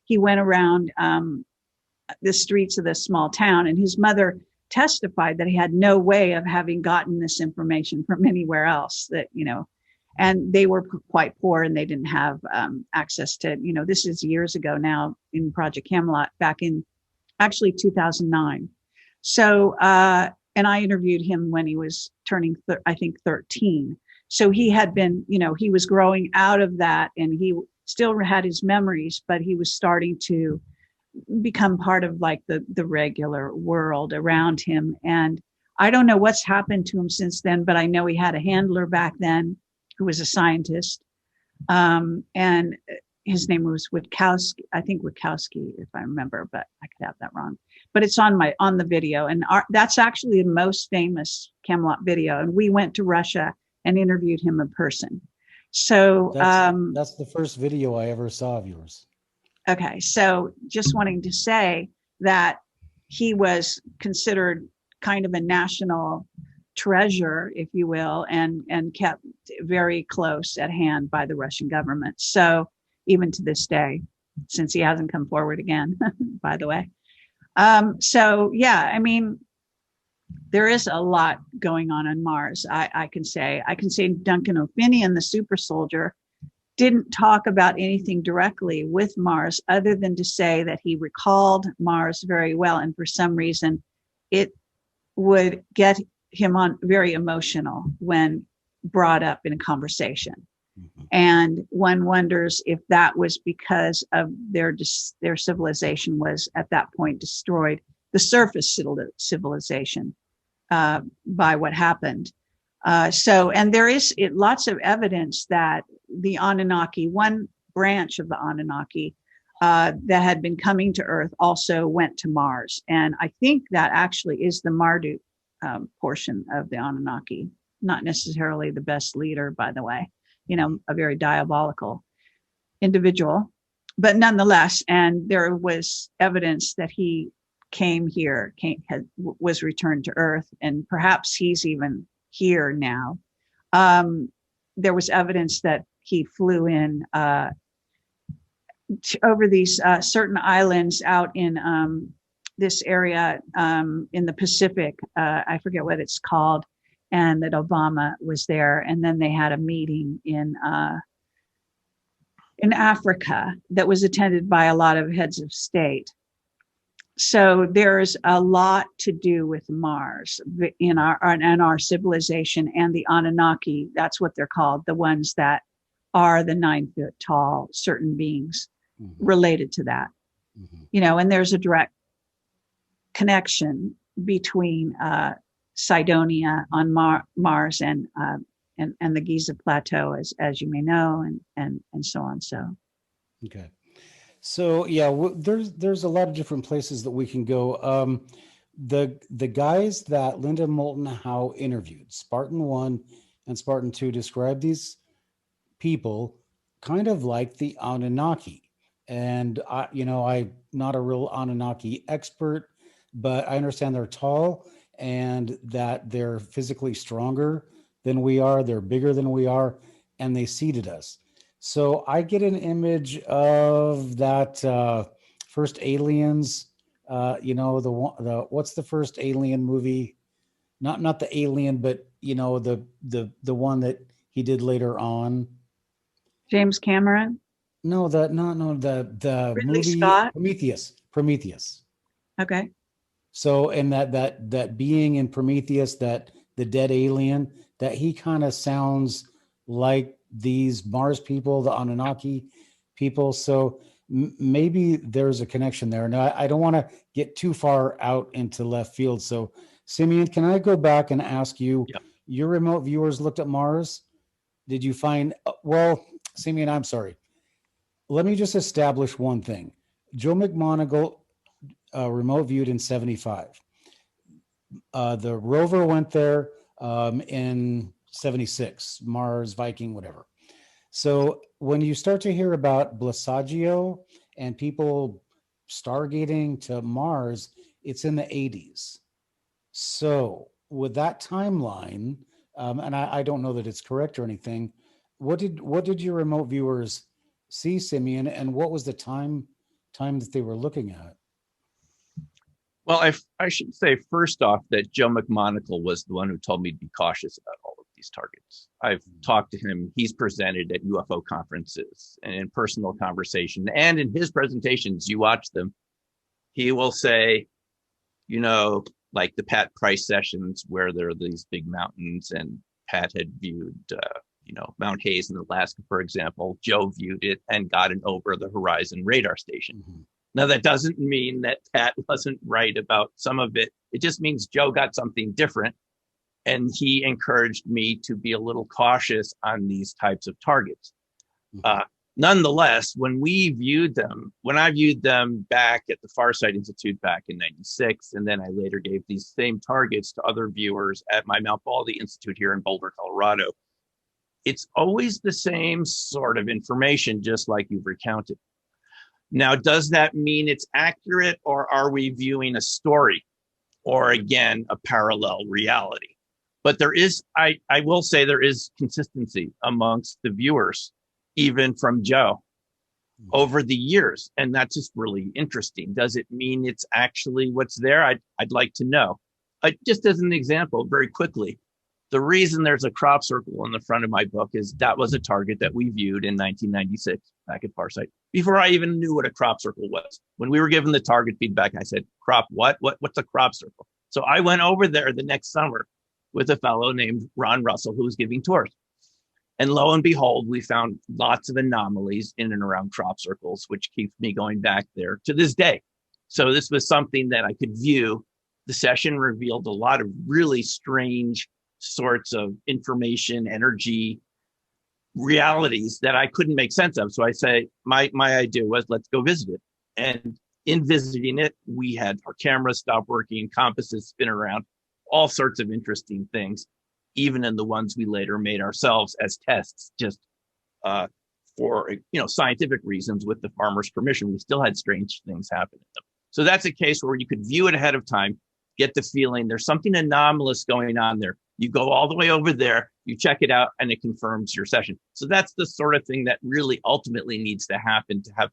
he went around the streets of this small town, and his mother testified that he had no way of having gotten this information from anywhere else, that, and they were quite poor and they didn't have access to, this is years ago now in Project Camelot, back in actually 2009. So, and I interviewed him when he was turning, I think, 13. So he had been, he was growing out of that, and he still had his memories, but he was starting to become part of like the regular world around him. And I don't know what's happened to him since then, but I know he had a handler back then who was a scientist. And his name was Witkowski, I think Witkowski, if I remember, but I could have that wrong. But it's on the video, and that's actually the most famous Camelot video. And we went to Russia and interviewed him in person. So that's the first video I ever saw of yours. Okay, so just wanting to say that he was considered kind of a national treasure, if you will, and kept very close at hand by the Russian government. So even to this day, since he hasn't come forward again, by the way. So yeah, I mean, there is a lot going on Mars. I can say Duncan O'Finian, the super soldier, didn't talk about anything directly with Mars other than to say that he recalled Mars very well. And for some reason, it would get him on very emotional when brought up in a conversation. Mm-hmm. And one wonders if that was because of their civilization was at that point destroyed, the surface civilization, by what happened. And there is lots of evidence that the Anunnaki, one branch of the Anunnaki that had been coming to Earth, also went to Mars. And I think that actually is the Marduk portion of the Anunnaki, not necessarily the best leader, by the way, a very diabolical individual, but nonetheless. And there was evidence that he came here, was returned to Earth, and perhaps he's even here now. There was evidence that he flew in over these certain islands out in this area in the Pacific. I forget what it's called, and that Obama was there. And then they had a meeting in Africa that was attended by a lot of heads of state. So there's a lot to do with Mars in our civilization, and the Anunnaki. That's what they're called, the ones that are the 9 foot tall certain beings, mm-hmm. related to that. Mm-hmm. And there's a direct connection between Cydonia on Mars and the Giza Plateau, as you may know, and so on. So, okay. So yeah, there's a lot of different places that we can go. The guys that Linda Moulton Howe interviewed, Spartan 1 and Spartan 2, describe these people kind of like the Anunnaki. And I'm not a real Anunnaki expert, but I understand they're tall and that they're physically stronger than we are. They're bigger than we are, and they seeded us. So I get an image of that first Aliens. The what's the first Alien movie? Not the Alien, but the one that he did later on. James Cameron. No, the Ridley movie Scott. Prometheus. Okay. So, and that being in Prometheus, that the dead alien, that he kind of sounds like these Mars people, the Anunnaki people. So maybe there's a connection there. Now, I don't want to get too far out into left field. So, Simeon, can I go back and ask you? Yeah. Your remote viewers looked at Mars. Did you find? Well, Simeon, I'm sorry. Let me just establish one thing. Joe McMoneagle remote viewed in 75. The rover went there in 76, Mars, Viking, whatever. So when you start to hear about Blasagio and people stargating to Mars, it's in the 80s. So with that timeline, and I don't know that it's correct or anything, what did your remote viewers see, Simeon, and what was the time that they were looking at? Well, I should say first off that Joe McMoneagle was the one who told me to be cautious about all of these targets. I've talked to him. He's presented at UFO conferences and in personal conversation, and in his presentations, you watch them, he will say, like the Pat Price sessions where there are these big mountains, and Pat had viewed, Mount Hayes in Alaska, for example. Joe viewed it and got an over the horizon radar station. Mm-hmm. Now, that doesn't mean that Pat wasn't right about some of it. It just means Joe got something different. And he encouraged me to be a little cautious on these types of targets. Mm-hmm. Nonetheless, when I viewed them back at the Farsight Institute back in 96, and then I later gave these same targets to other viewers at my Mount Baldy Institute here in Boulder, Colorado, it's always the same sort of information, just like you've recounted. Now, does that mean it's accurate, or are we viewing a story, or again, a parallel reality? But there is, I will say there is consistency amongst the viewers, even from Joe, over the years. And that's just really interesting. Does it mean it's actually what's there? I'd like to know. Just as an example, very quickly, the reason there's a crop circle in the front of my book is that was a target that we viewed in 1996 back at Farsight, before I even knew what a crop circle was. When we were given the target feedback, I said, crop what? What's a crop circle? So I went over there the next summer with a fellow named Ron Russell, who was giving tours. And lo and behold, we found lots of anomalies in and around crop circles, which keeps me going back there to this day. So this was something that I could view. The session revealed a lot of really strange sorts of information, energy, realities that I couldn't make sense of. So I say, my idea was, let's go visit it. And in visiting it, we had our cameras stop working, compasses spin around, all sorts of interesting things, even in the ones we later made ourselves as tests, just for scientific reasons with the farmer's permission. We still had strange things happen in them. So that's a case where you could view it ahead of time, get the feeling there's something anomalous going on there. You go all the way over there, you check it out, and it confirms your session. So that's the sort of thing that really ultimately needs to happen to have,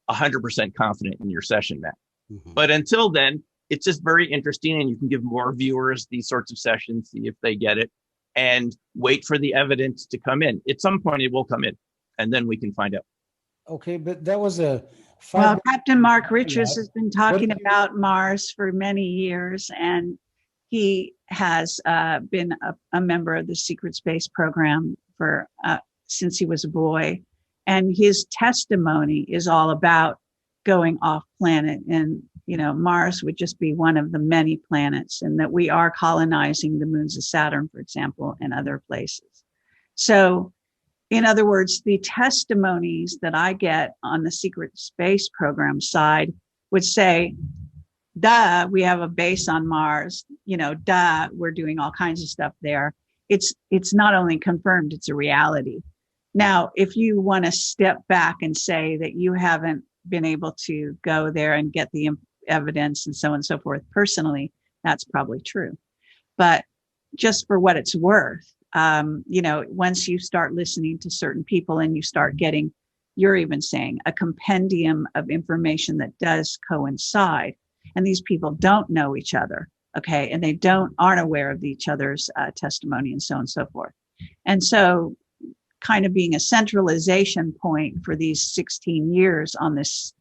100% confident in your session, Matt. Mm-hmm. But until then, it's just very interesting, and you can give more viewers these sorts of sessions, see if they get it, and wait for the evidence to come in. At some point, it will come in, and then we can find out. Okay, but that was well, Captain Mark Richards has been talking about Mars for many years, and he has been a member of the secret space program for since he was a boy. And his testimony is all about going off planet. And, Mars would just be one of the many planets, and that we are colonizing the moons of Saturn, for example, and other places. So, in other words, the testimonies that I get on the secret space program side would say, duh, we have a base on Mars, duh, we're doing all kinds of stuff there. It's not only confirmed, it's a reality. Now, if you want to step back and say that you haven't been able to go there and get the evidence and so on and so forth. Personally, that's probably true. But just for what it's worth, once you start listening to certain people and you start getting, you're even saying, a compendium of information that does coincide, and these people don't know each other, okay, and they aren't aware of each other's testimony and so on and so forth. And so kind of being a centralization point for these 16 years on this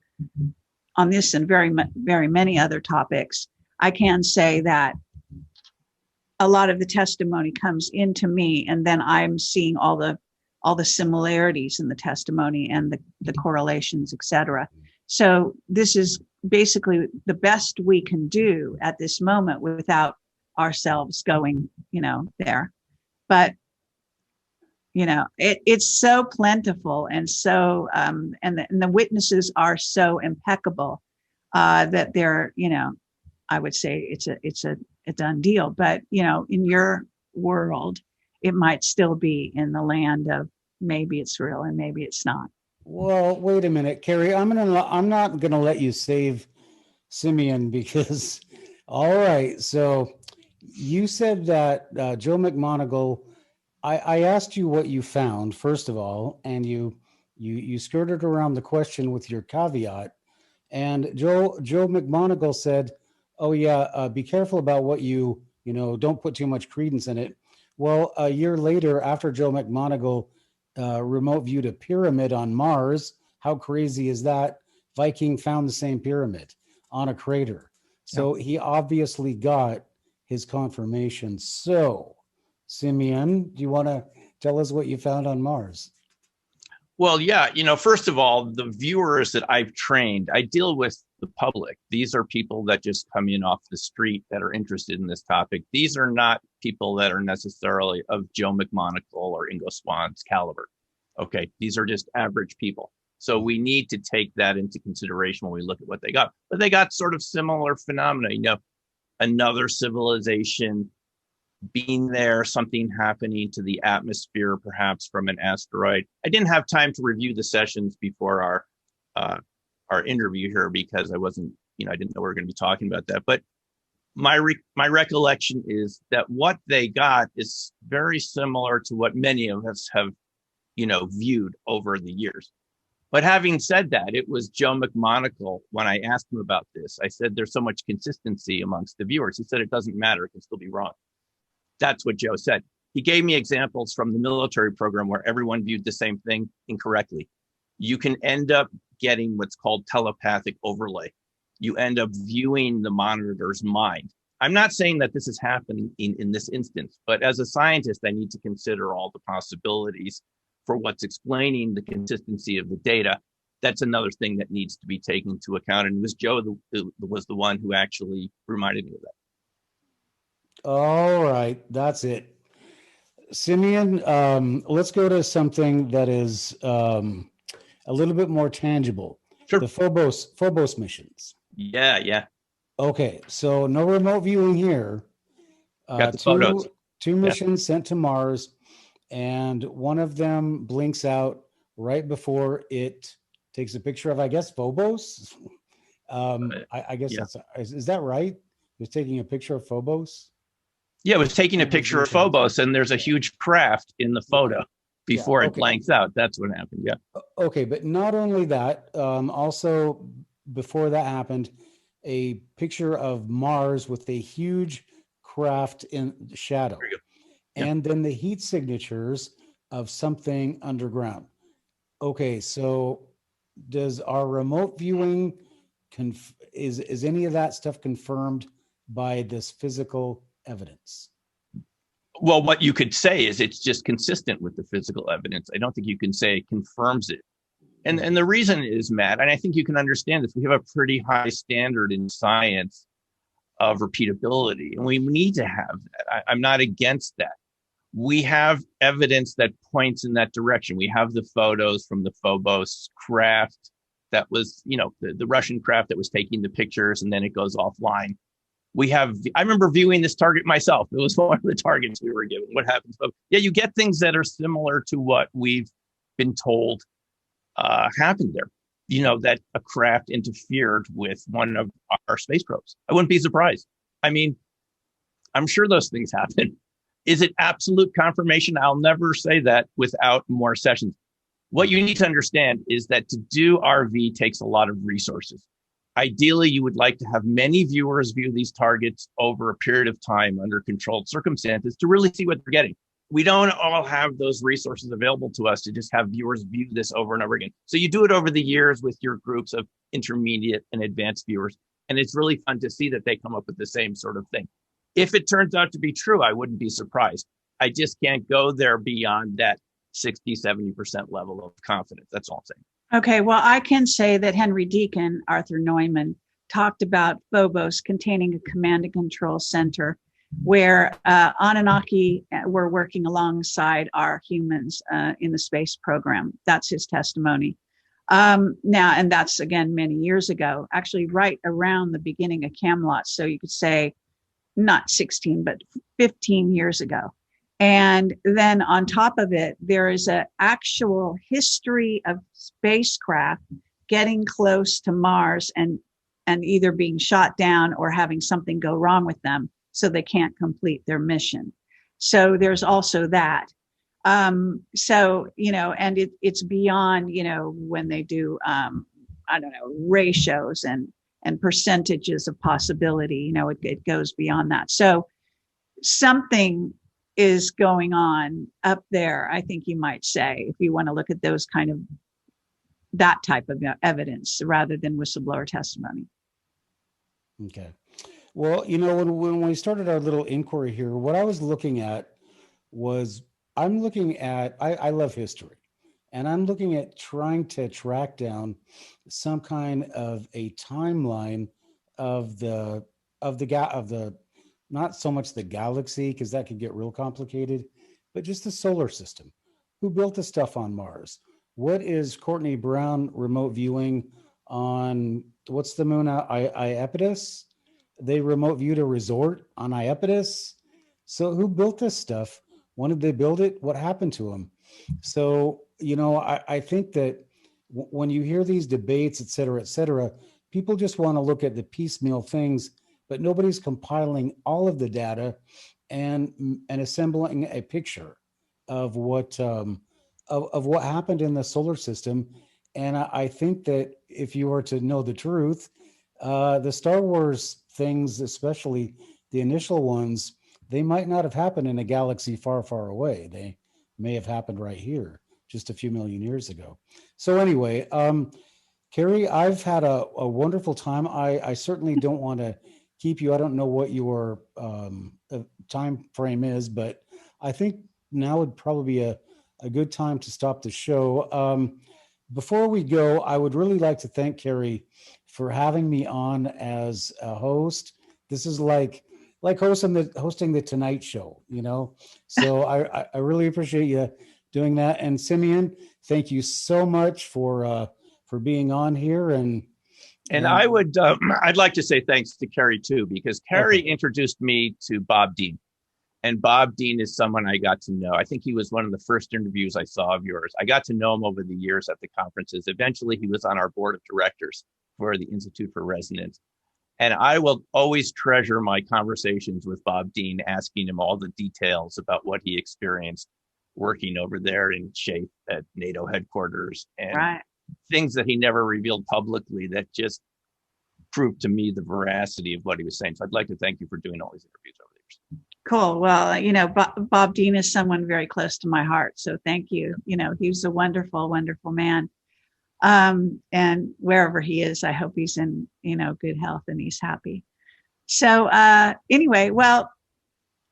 and very, very many other topics, I can say that a lot of the testimony comes into me, and then I'm seeing all the similarities in the testimony and the correlations, et cetera. So this is basically the best we can do at this moment without ourselves going, there. But it's so plentiful and so and the witnesses are so impeccable that they're, I would say it's a done deal. But in your world, it might still be in the land of maybe it's real and maybe it's not. Well, wait a minute, Kerry. I'm not gonna let you save Simeon because, all right. So you said that Joe McMoneagle. I asked you what you found first of all, and you skirted around the question with your caveat. And Joe McMoneagle said, "Oh yeah, be careful about what don't put too much credence in it." Well, a year later, after Joe McMoneagle remote viewed a pyramid on Mars, how crazy is that? Viking found the same pyramid on a crater. So he obviously got his confirmation. So, Simeon, do you want to tell us what you found on Mars? Well, yeah, first of all, the viewers that I've trained, I deal with the public. These are people that just come in off the street that are interested in this topic. These are not people that are necessarily of Joe McMoneagle or Ingo Swan's caliber. Okay, these are just average people. So we need to take that into consideration when we look at what they got. But they got sort of similar phenomena, another civilization being there, something happening to the atmosphere, perhaps from an asteroid. I didn't have time to review the sessions before our interview here because I wasn't, I didn't know we were going to be talking about that. But my recollection is that what they got is very similar to what many of us have, viewed over the years. But having said that, it was Joe McMoneagle, when I asked him about this, I said, there's so much consistency amongst the viewers. He said, it doesn't matter, it can still be wrong. That's what Joe said. He gave me examples from the military program where everyone viewed the same thing incorrectly. You can end up getting what's called telepathic overlay. You end up viewing the monitor's mind. I'm not saying that this is happening in this instance, but as a scientist, I need to consider all the possibilities for what's explaining the consistency of the data. That's another thing that needs to be taken into account. And it was Joe who was the one who actually reminded me of that. All right, that's it. Simeon, let's go to something that is a little bit more tangible. Sure. The Phobos missions. Yeah. Okay, so no remote viewing here. Got the photos. Two missions sent to Mars, and one of them blinks out right before it takes a picture of, I guess, Phobos. I guess is that right? It was taking a picture of Phobos. Yeah, it was taking a picture of Phobos, and there's a huge craft in the photo before it blanks out. That's what happened. Yeah. Okay, but not only that, also before that happened, a picture of Mars with a huge craft in shadow, and then the heat signatures of something underground. Okay, so does our remote viewing is any of that stuff confirmed by this physical evidence? Well, what you could say is it's just consistent with the physical evidence. I don't think you can say it confirms it. And the reason is, Matt, and I think you can understand this, we have a pretty high standard in science of repeatability, and we need to have that. I'm not against that. We have evidence that points in that direction. We have the photos from the Phobos craft that was, the Russian craft that was taking the pictures, and then it goes offline. I remember viewing this target myself. It was one of the targets we were given. What happens? Yeah, you get things that are similar to what we've been told happened there. that a craft interfered with one of our space probes. I wouldn't be surprised. I mean, I'm sure those things happen. Is it absolute confirmation? I'll never say that without more sessions. What you need to understand is that to do RV takes a lot of resources. Ideally, you would like to have many viewers view these targets over a period of time under controlled circumstances to really see what they're getting. We don't all have those resources available to us to just have viewers view this over and over again. So you do it over the years with your groups of intermediate and advanced viewers. And it's really fun to see that they come up with the same sort of thing. If it turns out to be true, I wouldn't be surprised. I just can't go there beyond that 60, 70% level of confidence. That's all I'm saying. Okay, well, I can say that Henry Deacon, Arthur Neumann, talked about Phobos containing a command and control center where Anunnaki were working alongside our humans in the space program. That's his testimony. Now, and that's, again, many years ago, actually right around the beginning of Camelot. So you could say not 16, but 15 years ago. And then on top of it, there is an actual history of spacecraft getting close to Mars and either being shot down or having something go wrong with them so they can't complete their mission. So there's also that. So, and it's beyond, when they do, ratios and percentages of possibility, it goes beyond that. So something is going on up there, I think you might say, if you want to look at those that type of evidence rather than whistleblower testimony. Okay. Well, when we started our little inquiry here, what I was looking at was I love history, and I'm looking at trying to track down some kind of a timeline of the not so much the galaxy, because that could get real complicated, but just the solar system. Who built the stuff on Mars? What is Courtney Brown remote viewing on, what's the moon, Iapetus? They remote viewed a resort on Iapetus. So who built this stuff? When did they build it? What happened to them? So, I think that when you hear these debates, et cetera, people just want to look at the piecemeal things, but nobody's compiling all of the data and assembling a picture of what of what happened in the solar system. And I think that if you were to know the truth, the Star Wars things, especially the initial ones, they might not have happened in a galaxy far, far away. They may have happened right here just a few million years ago. So anyway, Kerry, I've had a wonderful time. I certainly don't want to keep you. I don't know what your time frame is, but I think now would probably be a good time to stop the show. Before we go, I would really like to thank Kerry for having me on as a host. This is like hosting the Tonight Show, So I really appreciate you doing that. And Simeon, thank you so much for being on here. And I would, I'd like to say thanks to Kerry too, because Kerry introduced me to Bob Dean. And Bob Dean is someone I got to know. I think he was one of the first interviews I saw of yours. I got to know him over the years at the conferences. Eventually, he was on our board of directors for the Institute for Resonance. And I will always treasure my conversations with Bob Dean, asking him all the details about what he experienced working over there in shape at NATO headquarters and things that he never revealed publicly that just proved to me the veracity of what he was saying. So I'd like to thank you for doing all these interviews over the years. Cool. Well, Bob Dean is someone very close to my heart. So thank you. He was a wonderful, wonderful man. And wherever he is, I hope he's in, good health and he's happy. So anyway, well,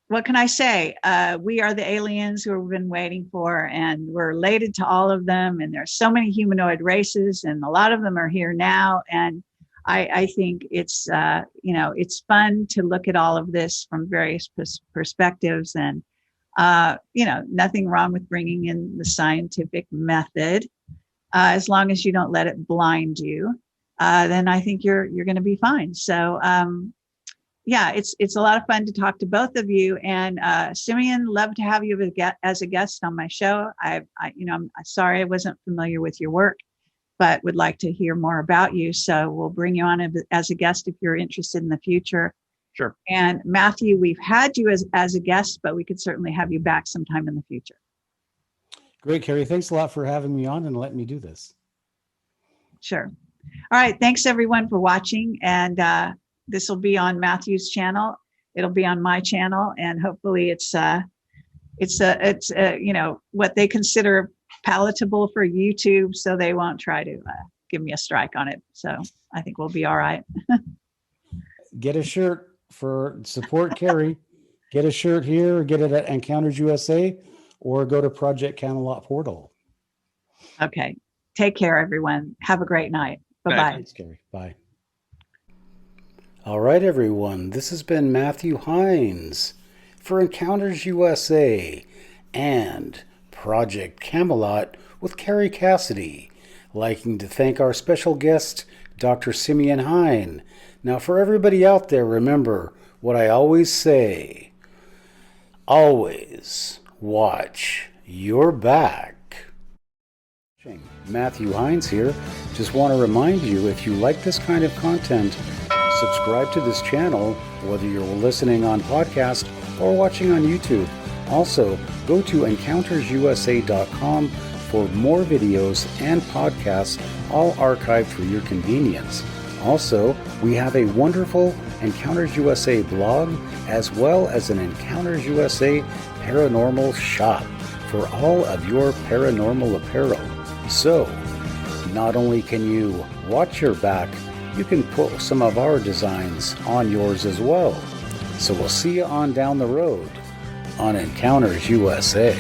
what can I say? We are the aliens who we've been waiting for, and we're related to all of them. And there's so many humanoid races, and a lot of them are here now. And I think it's, it's fun to look at all of this from various perspectives, and, nothing wrong with bringing in the scientific method. As long as you don't let it blind you, then I think you're going to be fine. So, it's a lot of fun to talk to both of you. And Simeon, love to have you as a guest on my show. I'm sorry I wasn't familiar with your work, but would like to hear more about you. So we'll bring you on as a guest if you're interested in the future. Sure. And Matthew, we've had you as a guest, but we could certainly have you back sometime in the future. Great, Kerry. Thanks a lot for having me on and letting me do this. Sure. All right. Thanks everyone for watching. And this will be on Matthew's channel. It'll be on my channel, and hopefully it's you know, what they consider palatable for YouTube, so they won't try to give me a strike on it. So I think we'll be all right. Get a shirt for support Kerry. Get a shirt here, get it at Encounters USA, or go to Project Camelot portal. Okay. Take care, everyone. Have a great night. Bye-bye. Thanks, Kerry. Bye. All right, everyone. This has been Matthew Hines for Encounters USA and Project Camelot with Kerry Cassidy. Liking to thank our special guest, Dr. Simeon Hein. Now, for everybody out there, remember what I always say. Always watch your back. Matthew Hines here. Just want to remind you, if you like this kind of content, subscribe to this channel, whether you're listening on podcast or watching on YouTube. Also, go to encountersusa.com for more videos and podcasts, all archived for your convenience. Also, we have a wonderful Encounters USA blog, as well as an Encounters USA paranormal shop for all of your paranormal apparel. So, not only can you watch your back, you can put some of our designs on yours as well. So we'll see you on down the road on Encounters USA.